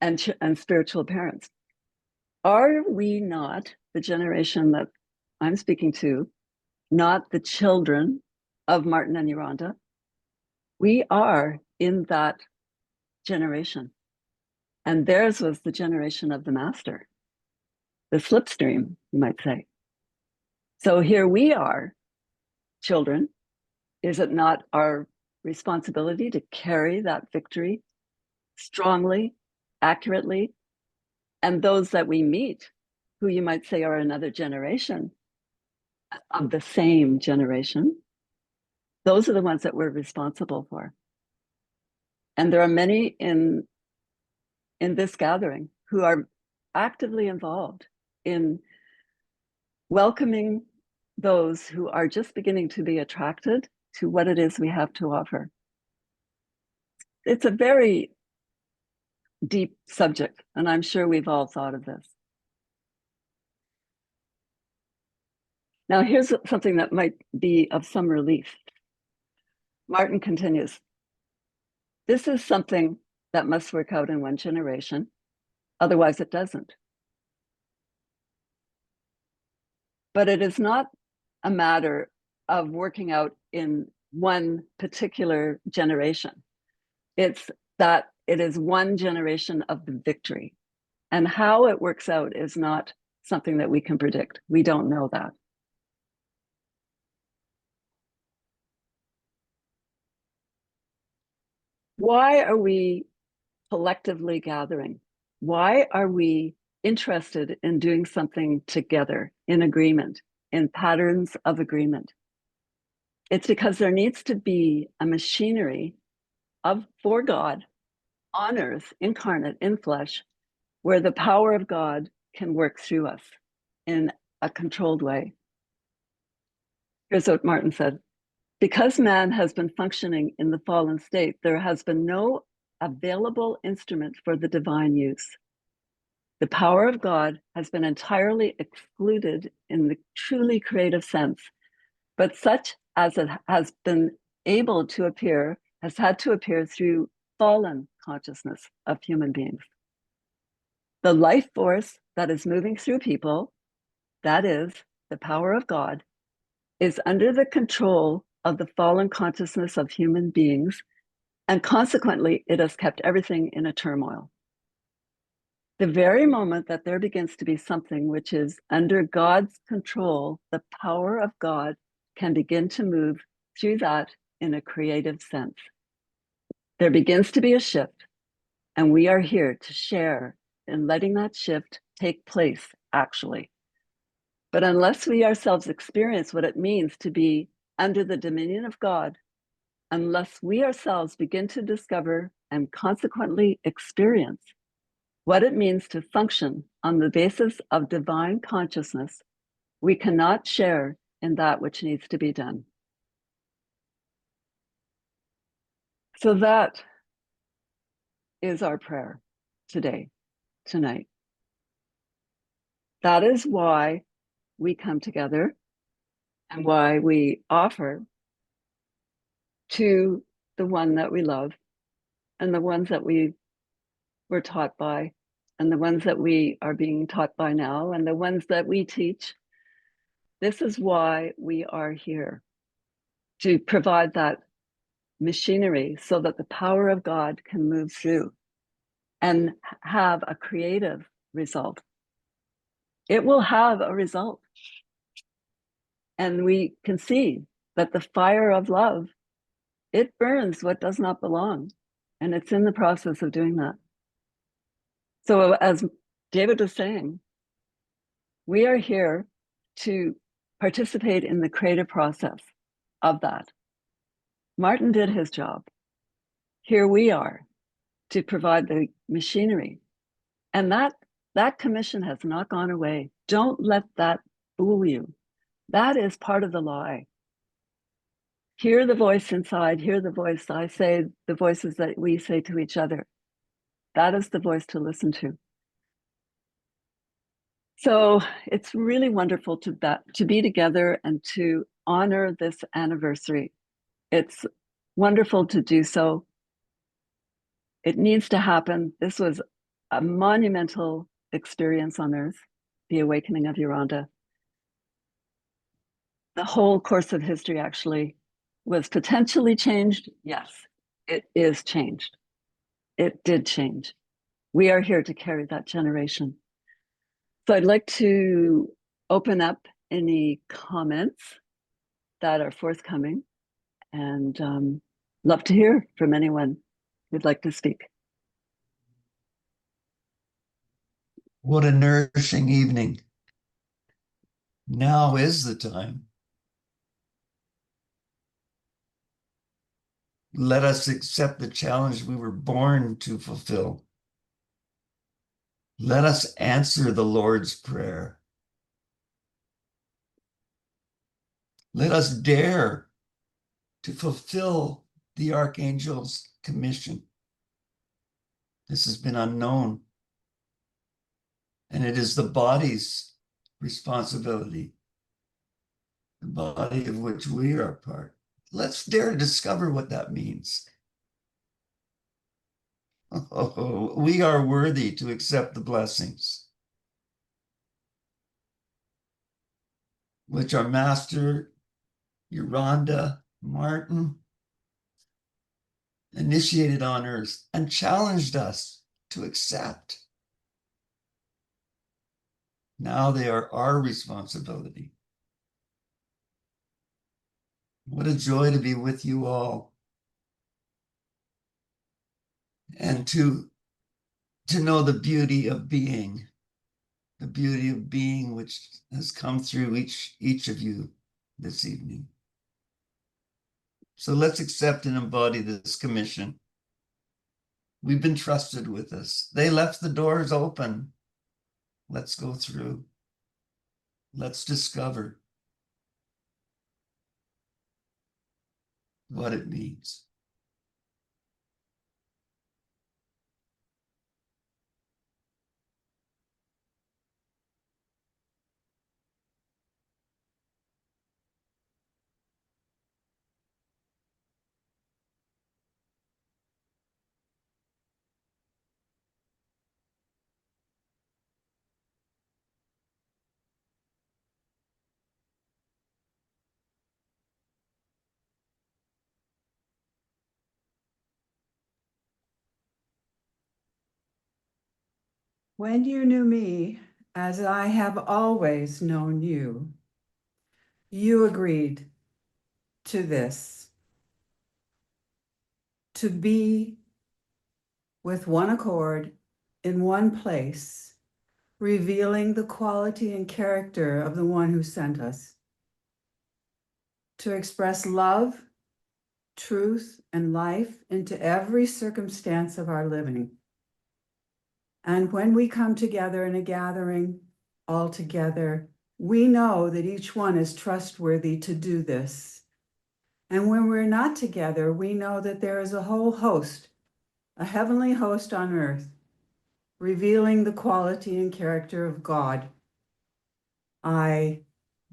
and spiritual parents. Are we not, the generation that I'm speaking to, not the children of Martin and Yolanda? We are in that generation. And theirs was the generation of the master, the slipstream, you might say. So here we are, children. Is it not our responsibility to carry that victory strongly, accurately? And those that we meet, who you might say are another generation of the same generation, those are the ones that we're responsible for. And there are many in this gathering who are actively involved in welcoming those who are just beginning to be attracted to what it is we have to offer. It's a very deep subject, and I'm sure we've all thought of this. Now, here's something that might be of some relief. Martin continues, this is something that must work out in one generation, otherwise it doesn't. But it is not a matter of working out in one particular generation. It's that it is one generation of the victory. And how it works out is not something that we can predict. We don't know that. Why are we collectively gathering? Why are we interested in doing something together, in agreement, in patterns of agreement? It's because there needs to be a machinery for God on earth, incarnate, in flesh, where the power of God can work through us in a controlled way. Here's what Martin said. Because man has been functioning in the fallen state, there has been no available instrument for the divine use. The power of God has been entirely excluded in the truly creative sense, but such as it has been able to appear has had to appear through fallen consciousness of human beings. The life force that is moving through people, that is, the power of God, is under the control of the fallen consciousness of human beings, and consequently, it has kept everything in a turmoil. The very moment that there begins to be something which is under God's control, the power of God can begin to move through that in a creative sense. There begins to be a shift, and we are here to share in letting that shift take place, actually. But unless we ourselves experience what it means to be under the dominion of God, unless we ourselves begin to discover and consequently experience what it means to function on the basis of divine consciousness, we cannot share in that which needs to be done. So that is our prayer today, tonight. That is why we come together and why we offer to the one that we love and the ones that we were taught by and the ones that we are being taught by now and the ones that we teach. This is why we are here, to provide that machinery so that the power of God can move through and have a creative result. It will have a result. And we can see that the fire of love, it burns what does not belong. And it's in the process of doing that. So as David was saying, we are here to participate in the creative process of that. Martin did his job. Here we are to provide the machinery. And that commission has not gone away. Don't let that fool you. That is part of the lie. Hear the voice inside, hear the voice I say, the voices that we say to each other. That is the voice to listen to. So it's really wonderful to be together and to honor this anniversary. It's wonderful to do so. It needs to happen. This was a monumental experience on Earth, the awakening of Yolanda. The whole course of history actually was potentially changed. Yes, it is changed. It did change. We are here to carry that generation. So I'd like to open up any comments that are forthcoming and love to hear from anyone who'd like to speak. What a nourishing evening. Now is the time. Let us accept the challenge we were born to fulfill. Let us answer the Lord's Prayer. Let us dare to fulfill the Archangel's commission. This has been unknown, and it is the body's responsibility, the body of which we are part. Let's dare to discover what that means. Oh, we are worthy to accept the blessings which our master, Yolanda Martin, initiated on earth and challenged us to accept. Now they are our responsibility. What a joy to be with you all and to know the beauty of being which has come through each of you this evening. So let's accept and embody this commission. We've been trusted with this. They left the doors open. Let's go through. Let's discover. what it means. When you knew me, as I have always known you, you agreed to this, to be with one accord in one place, revealing the quality and character of the one who sent us, to express love, truth, and life into every circumstance of our living. And when we come together in a gathering, all together, we know that each one is trustworthy to do this. And when we're not together, we know that there is a whole host, a heavenly host on earth, revealing the quality and character of God. I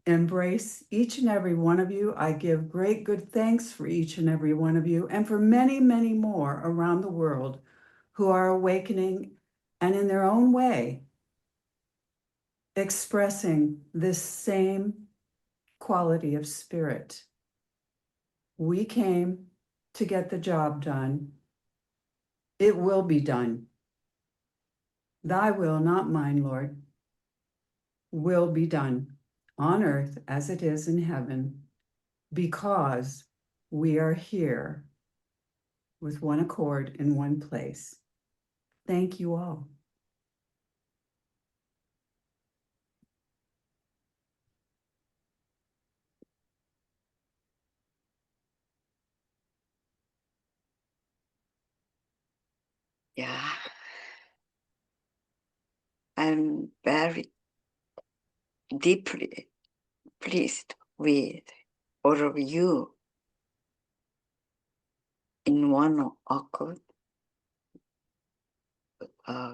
embrace each and every one of you. I give great good thanks for each and every one of you, and for many, many more around the world who are awakening and in their own way expressing this same quality of spirit. We came to get the job done. It will be done. Thy will, not mine, Lord, will be done on earth as it is in heaven, because we are here with one accord in one place. Thank you all. Yeah, I'm very deeply pleased with all of you in one accord,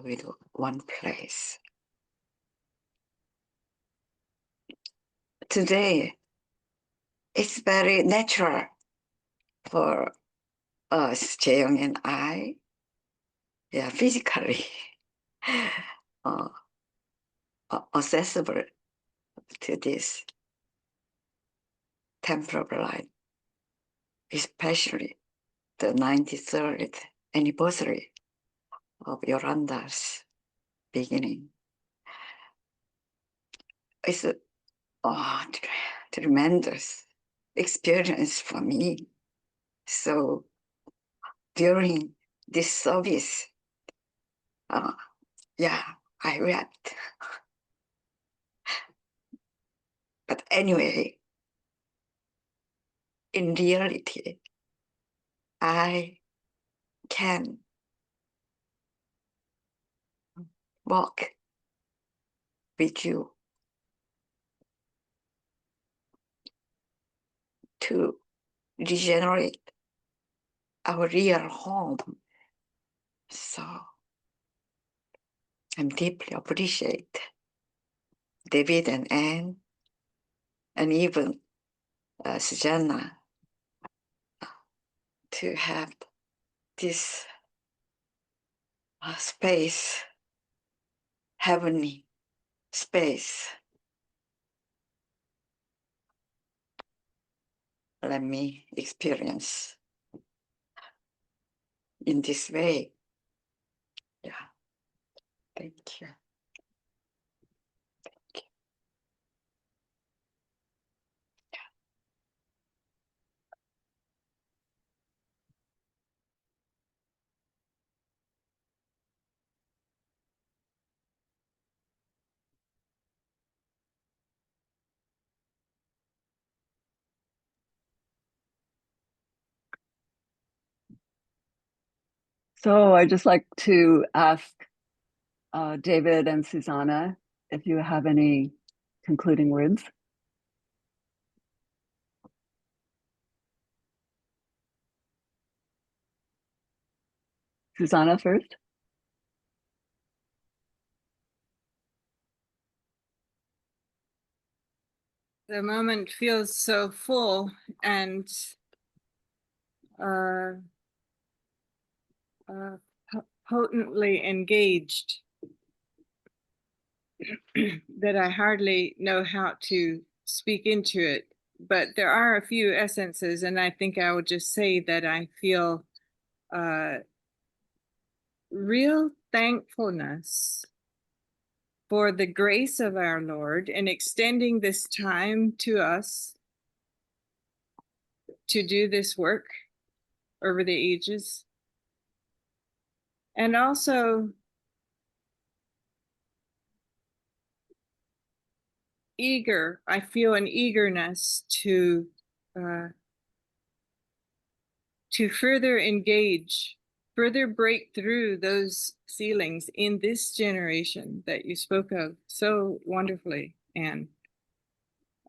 with one place. Today, it's very natural for us, Jaeyoung and I, yeah, physically uh, accessible to this temple of light, especially the 93rd anniversary of Yolanda's beginning. It's a tremendous experience for me. So during this service, yeah, I wept. But anyway, in reality, I can walk with you to regenerate our real home. So I'm deeply appreciate David and Anne, and even Susannah, to have this space, heavenly space. Let me experience in this way. Yeah, thank you. So I'd just like to ask David and Susannah if you have any concluding words. Susannah first. The moment feels so full and uh, potently engaged that I hardly know how to speak into it. But there are a few essences, and I think I would just say that I feel real thankfulness for the grace of our Lord in extending this time to us to do this work over the ages. And also I feel an eagerness to further engage, further break through those ceilings in this generation that you spoke of so wonderfully, Anne,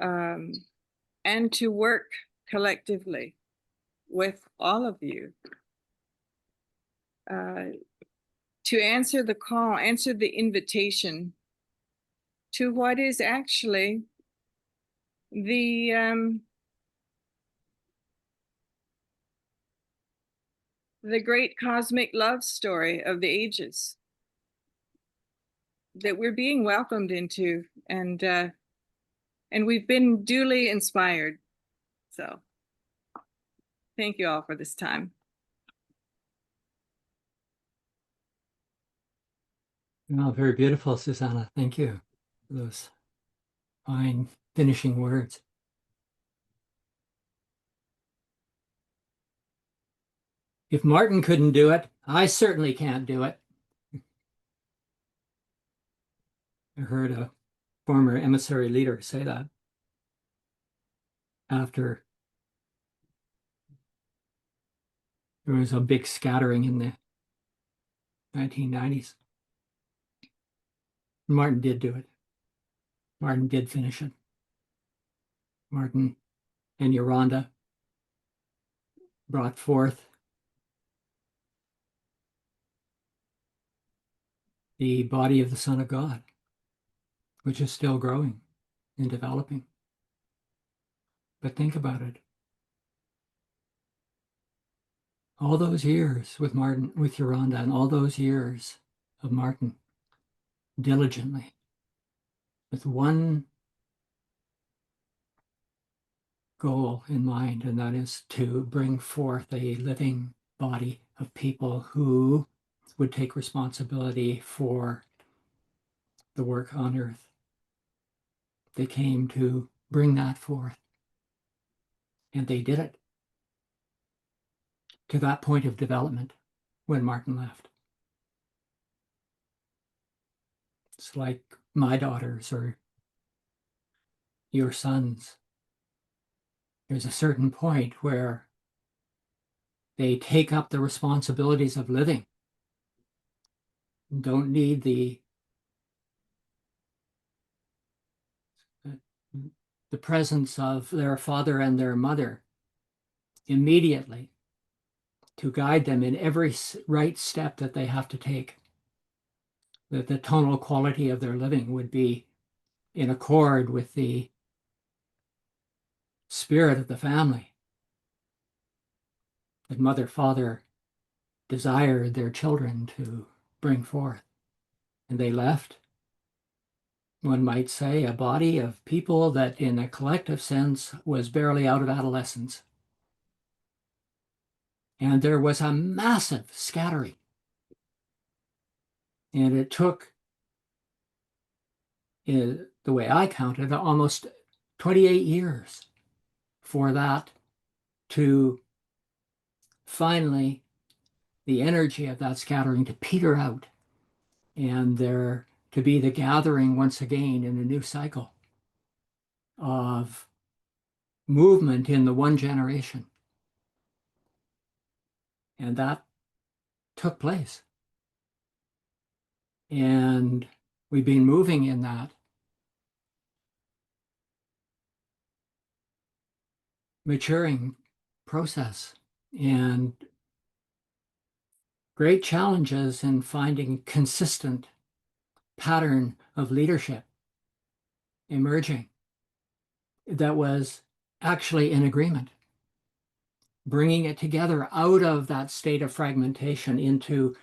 and to work collectively with all of you to answer the call, answer the invitation to what is actually the great cosmic love story of the ages that we're being welcomed into, and we've been duly inspired. So thank you all for this time. Well, very beautiful, Susannah. Thank you for those fine finishing words. If Martin couldn't do it, I certainly can't do it. I heard a former emissary leader say that after there was a big scattering in the 1990s. Martin did do it. Martin did finish it. Martin and Yolanda brought forth the body of the Son of God, which is still growing and developing. But think about it. All those years with Martin, with Yolanda, and all those years of Martin diligently, with one goal in mind, and that is to bring forth a living body of people who would take responsibility for the work on earth. They came to bring that forth, and they did it to that point of development when Martin left. It's like my daughters or your sons. There's a certain point where they take up the responsibilities of living, don't need the presence of their father and their mother immediately to guide them in every right step that they have to take. That the tonal quality of their living would be in accord with the spirit of the family. That mother, father desired their children to bring forth. And they left, one might say, a body of people that in a collective sense was barely out of adolescence. And there was a massive scattering. And it took, the way I counted, almost 28 years for that to finally, the energy of that scattering to peter out and there to be the gathering once again in a new cycle of movement in the one generation. And that took place. And we've been moving in that maturing process. And great challenges in finding consistent pattern of leadership emerging that was actually in agreement, bringing it together out of that state of fragmentation into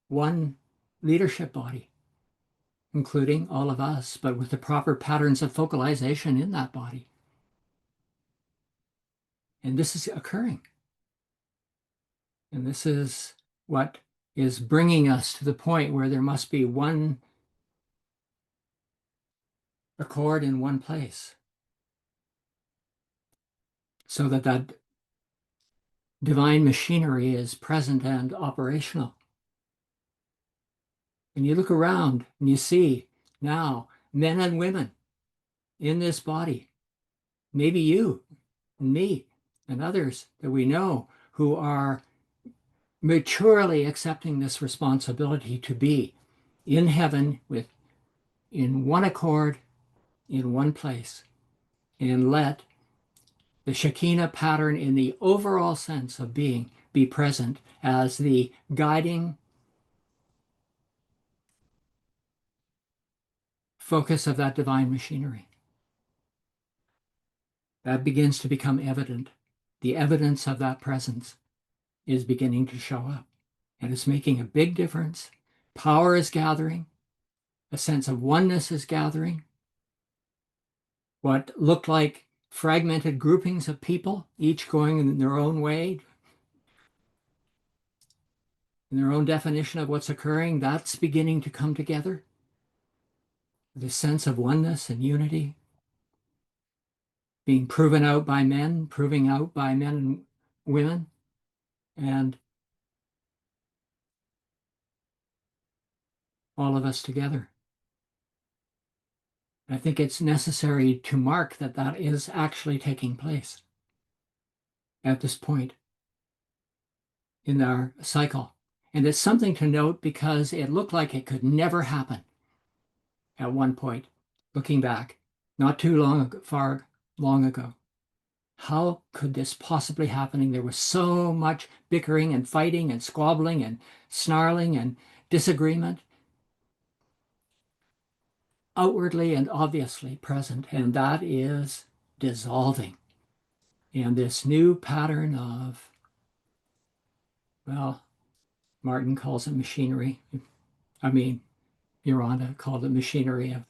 one leadership body, including all of us, but with the proper patterns of focalization in that body. And this is occurring. And this is what is bringing us to the point where there must be one accord in one place, so that that divine machinery is present and operational. And you look around and you see now men and women in this body, maybe you and me and others that we know, who are maturely accepting this responsibility to be in heaven with, in one accord, in one place, and let the Shekinah pattern in the overall sense of being be present as the guiding focus of that divine machinery. That begins to become evident. The evidence of that presence is beginning to show up, and it's making a big difference. Power is gathering. A sense of oneness is gathering. What looked like fragmented groupings of people, each going in their own way, in their own definition of what's occurring, that's beginning to come together. The sense of oneness and unity being proven out by men, proving out by men and women, and all of us together. I think it's necessary to mark that that is actually taking place at this point in our cycle. And it's something to note because it looked like it could never happen at one point, looking back, not too long ago. How could this possibly happen? There was so much bickering and fighting and squabbling and snarling and disagreement, outwardly and obviously present, and that is dissolving. And this new pattern of, well, Martin calls it machinery. Yolanda called it machinery of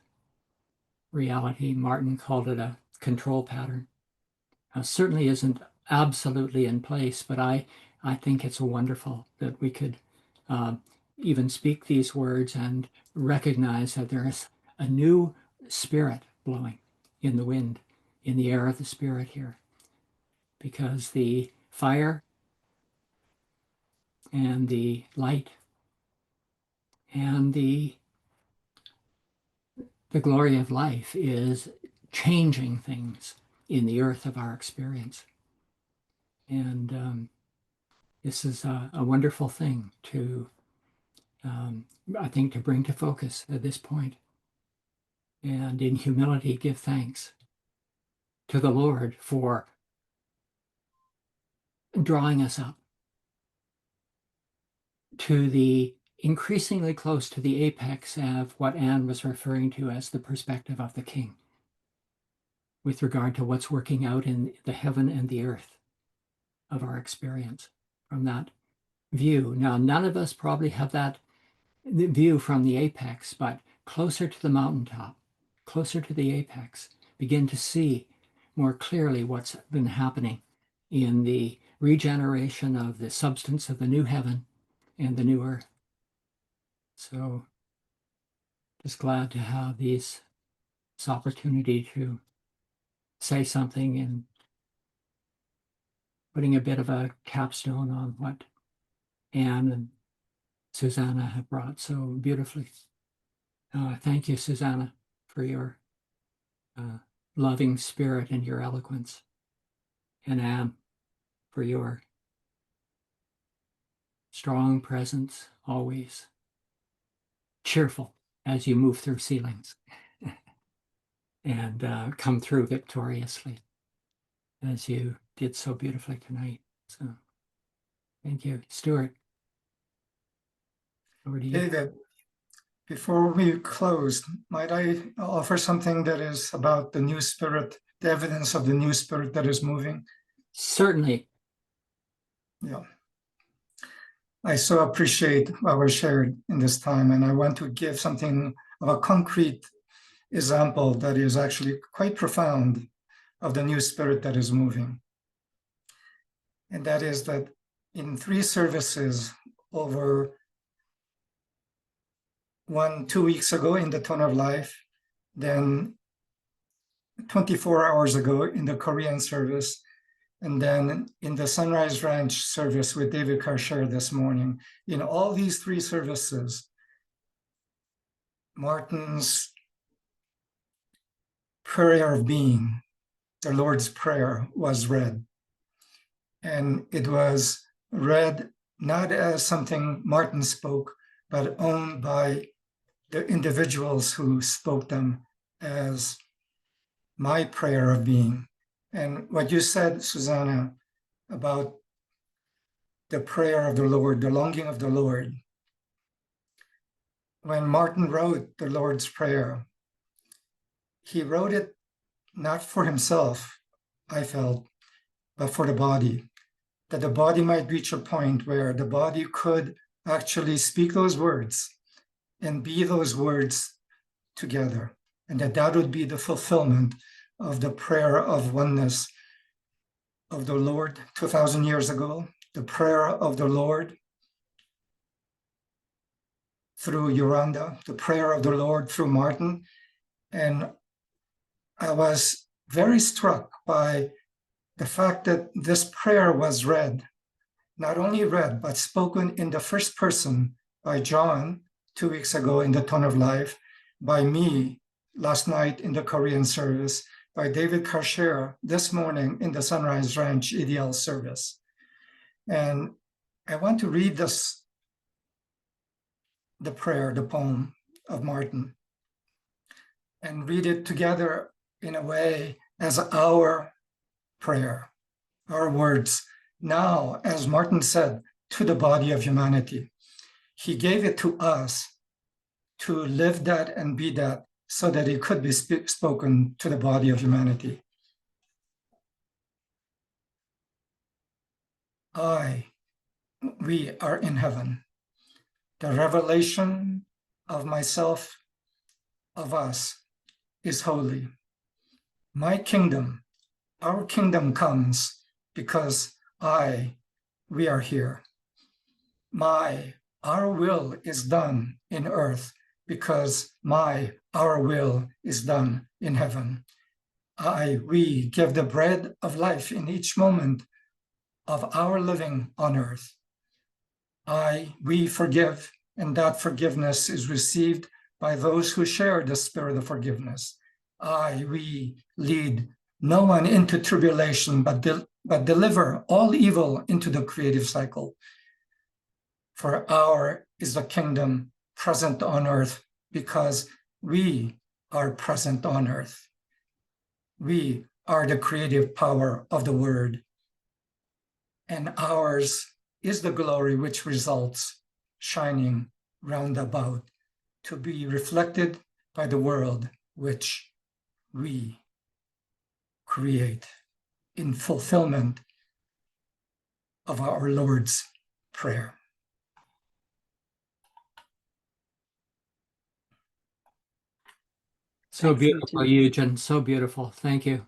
reality. Martin called it a control pattern. Certainly isn't absolutely in place, but I think it's wonderful that we could even speak these words and recognize that there is a new spirit blowing in the wind, in the air of the spirit here, because the fire and the light and the glory of life is changing things in the earth of our experience. And this is a wonderful thing to, I think, to bring to focus at this point. And in humility, give thanks to the Lord for drawing us up to the increasingly close to the apex of what Anne was referring to as the perspective of the King, with regard to what's working out in the heaven and the earth of our experience from that view. Now, none of us probably have that view from the apex, but closer to the mountaintop, closer to the apex, begin to see more clearly what's been happening in the regeneration of the substance of the new heaven and the new earth. So just glad to have this opportunity to say something and putting a bit of a capstone on what Anne and Susannah have brought so beautifully. Thank you, Susannah, for your loving spirit and your eloquence, and Anne for your strong presence, always cheerful as you move through ceilings and come through victoriously as you did so beautifully tonight. So Thank you. Stuart, over to you. David, before we close, might I offer something that is about the new spirit, the evidence of the new spirit that is moving? Certainly. Yeah. I so appreciate what was shared in this time, and I want to give something of a concrete example that is actually quite profound of the new spirit that is moving. And that is that in 3 services over 2 weeks ago in the Tone of Life, then 24 hours ago in the Korean service, and then in the Sunrise Ranch service with David Karcher this morning. In all these 3 services, Martin's prayer of being, the Lord's Prayer, was read. And it was read not as something Martin spoke, but owned by the individuals who spoke them as my prayer of being. And what you said, Susannah, about the prayer of the Lord, the longing of the Lord. When Martin wrote the Lord's Prayer, he wrote it not for himself, I felt, but for the body, that the body might reach a point where the body could actually speak those words and be those words together, and that would be the fulfillment of the prayer of oneness of the Lord 2,000 years ago, the prayer of the Lord through Yolanda, the prayer of the Lord through Martin. And I was very struck by the fact that this prayer was read, not only read, but spoken in the first person by John 2 weeks ago in the Tone of Life, by me last night in the Korean service, by David Karcher this morning in the Sunrise Ranch EDL service. And I want to read this, the prayer, the poem of Martin, and read it together in a way as our prayer, our words. Now, as Martin said, to the body of humanity. He gave it to us to live that and be that so that it could be spoken to the body of humanity. We are in heaven. The revelation of myself, of us, is holy. My kingdom, our kingdom comes because we are here. Our will is done in earth because our will is done in heaven. We give the bread of life in each moment of our living on earth. We forgive, and that forgiveness is received by those who share the spirit of forgiveness. We lead no one into tribulation, but deliver all evil into the creative cycle. For our is the kingdom present on earth because we are present on earth. We are the creative power of the word. And ours is the glory which results shining round about to be reflected by the world which we create in fulfillment of our Lord's Prayer. So Thanks, beautiful, Eugen. So beautiful. Thank you.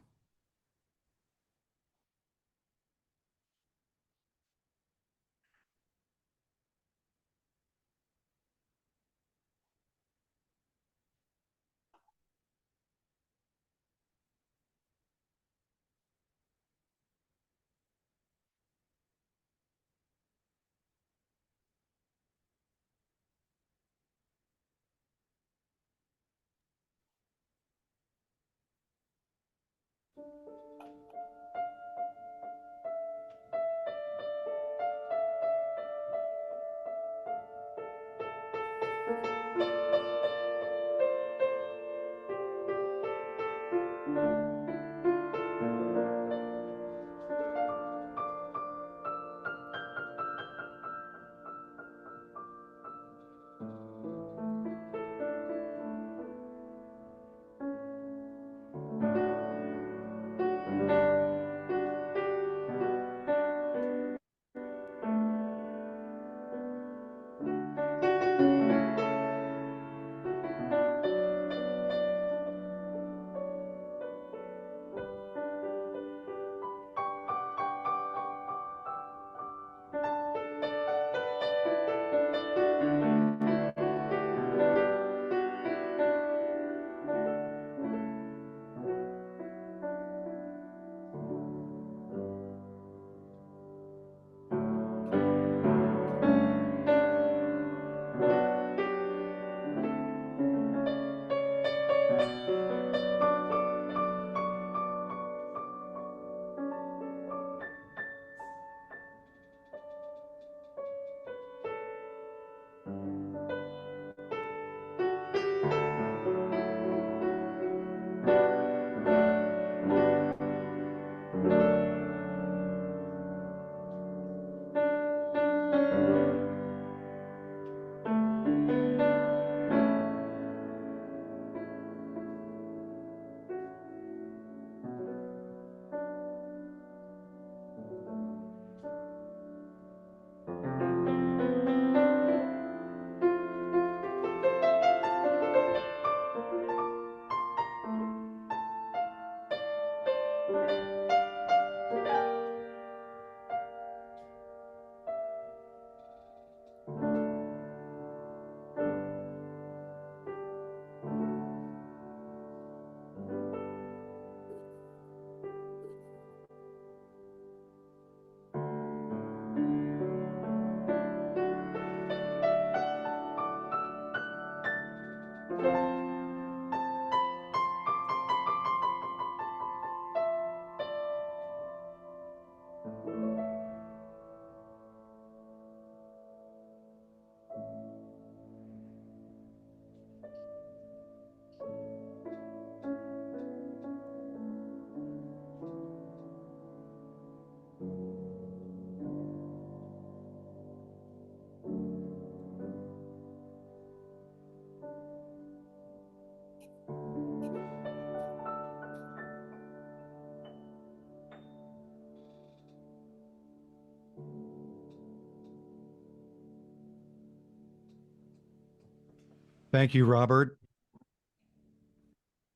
Thank you, Robert.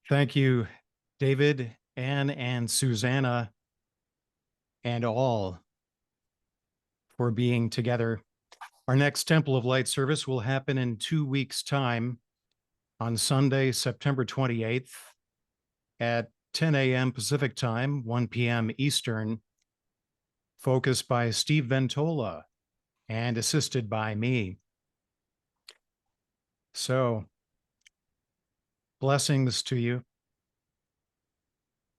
Thank you, David, Anne, and Susannah, and all for being together. Our next Temple of Light service will happen in 2 weeks' time on Sunday, September 28th at 10 a.m. Pacific Time, 1 p.m. Eastern, focused by Steve Ventola and assisted by me. So, blessings to you.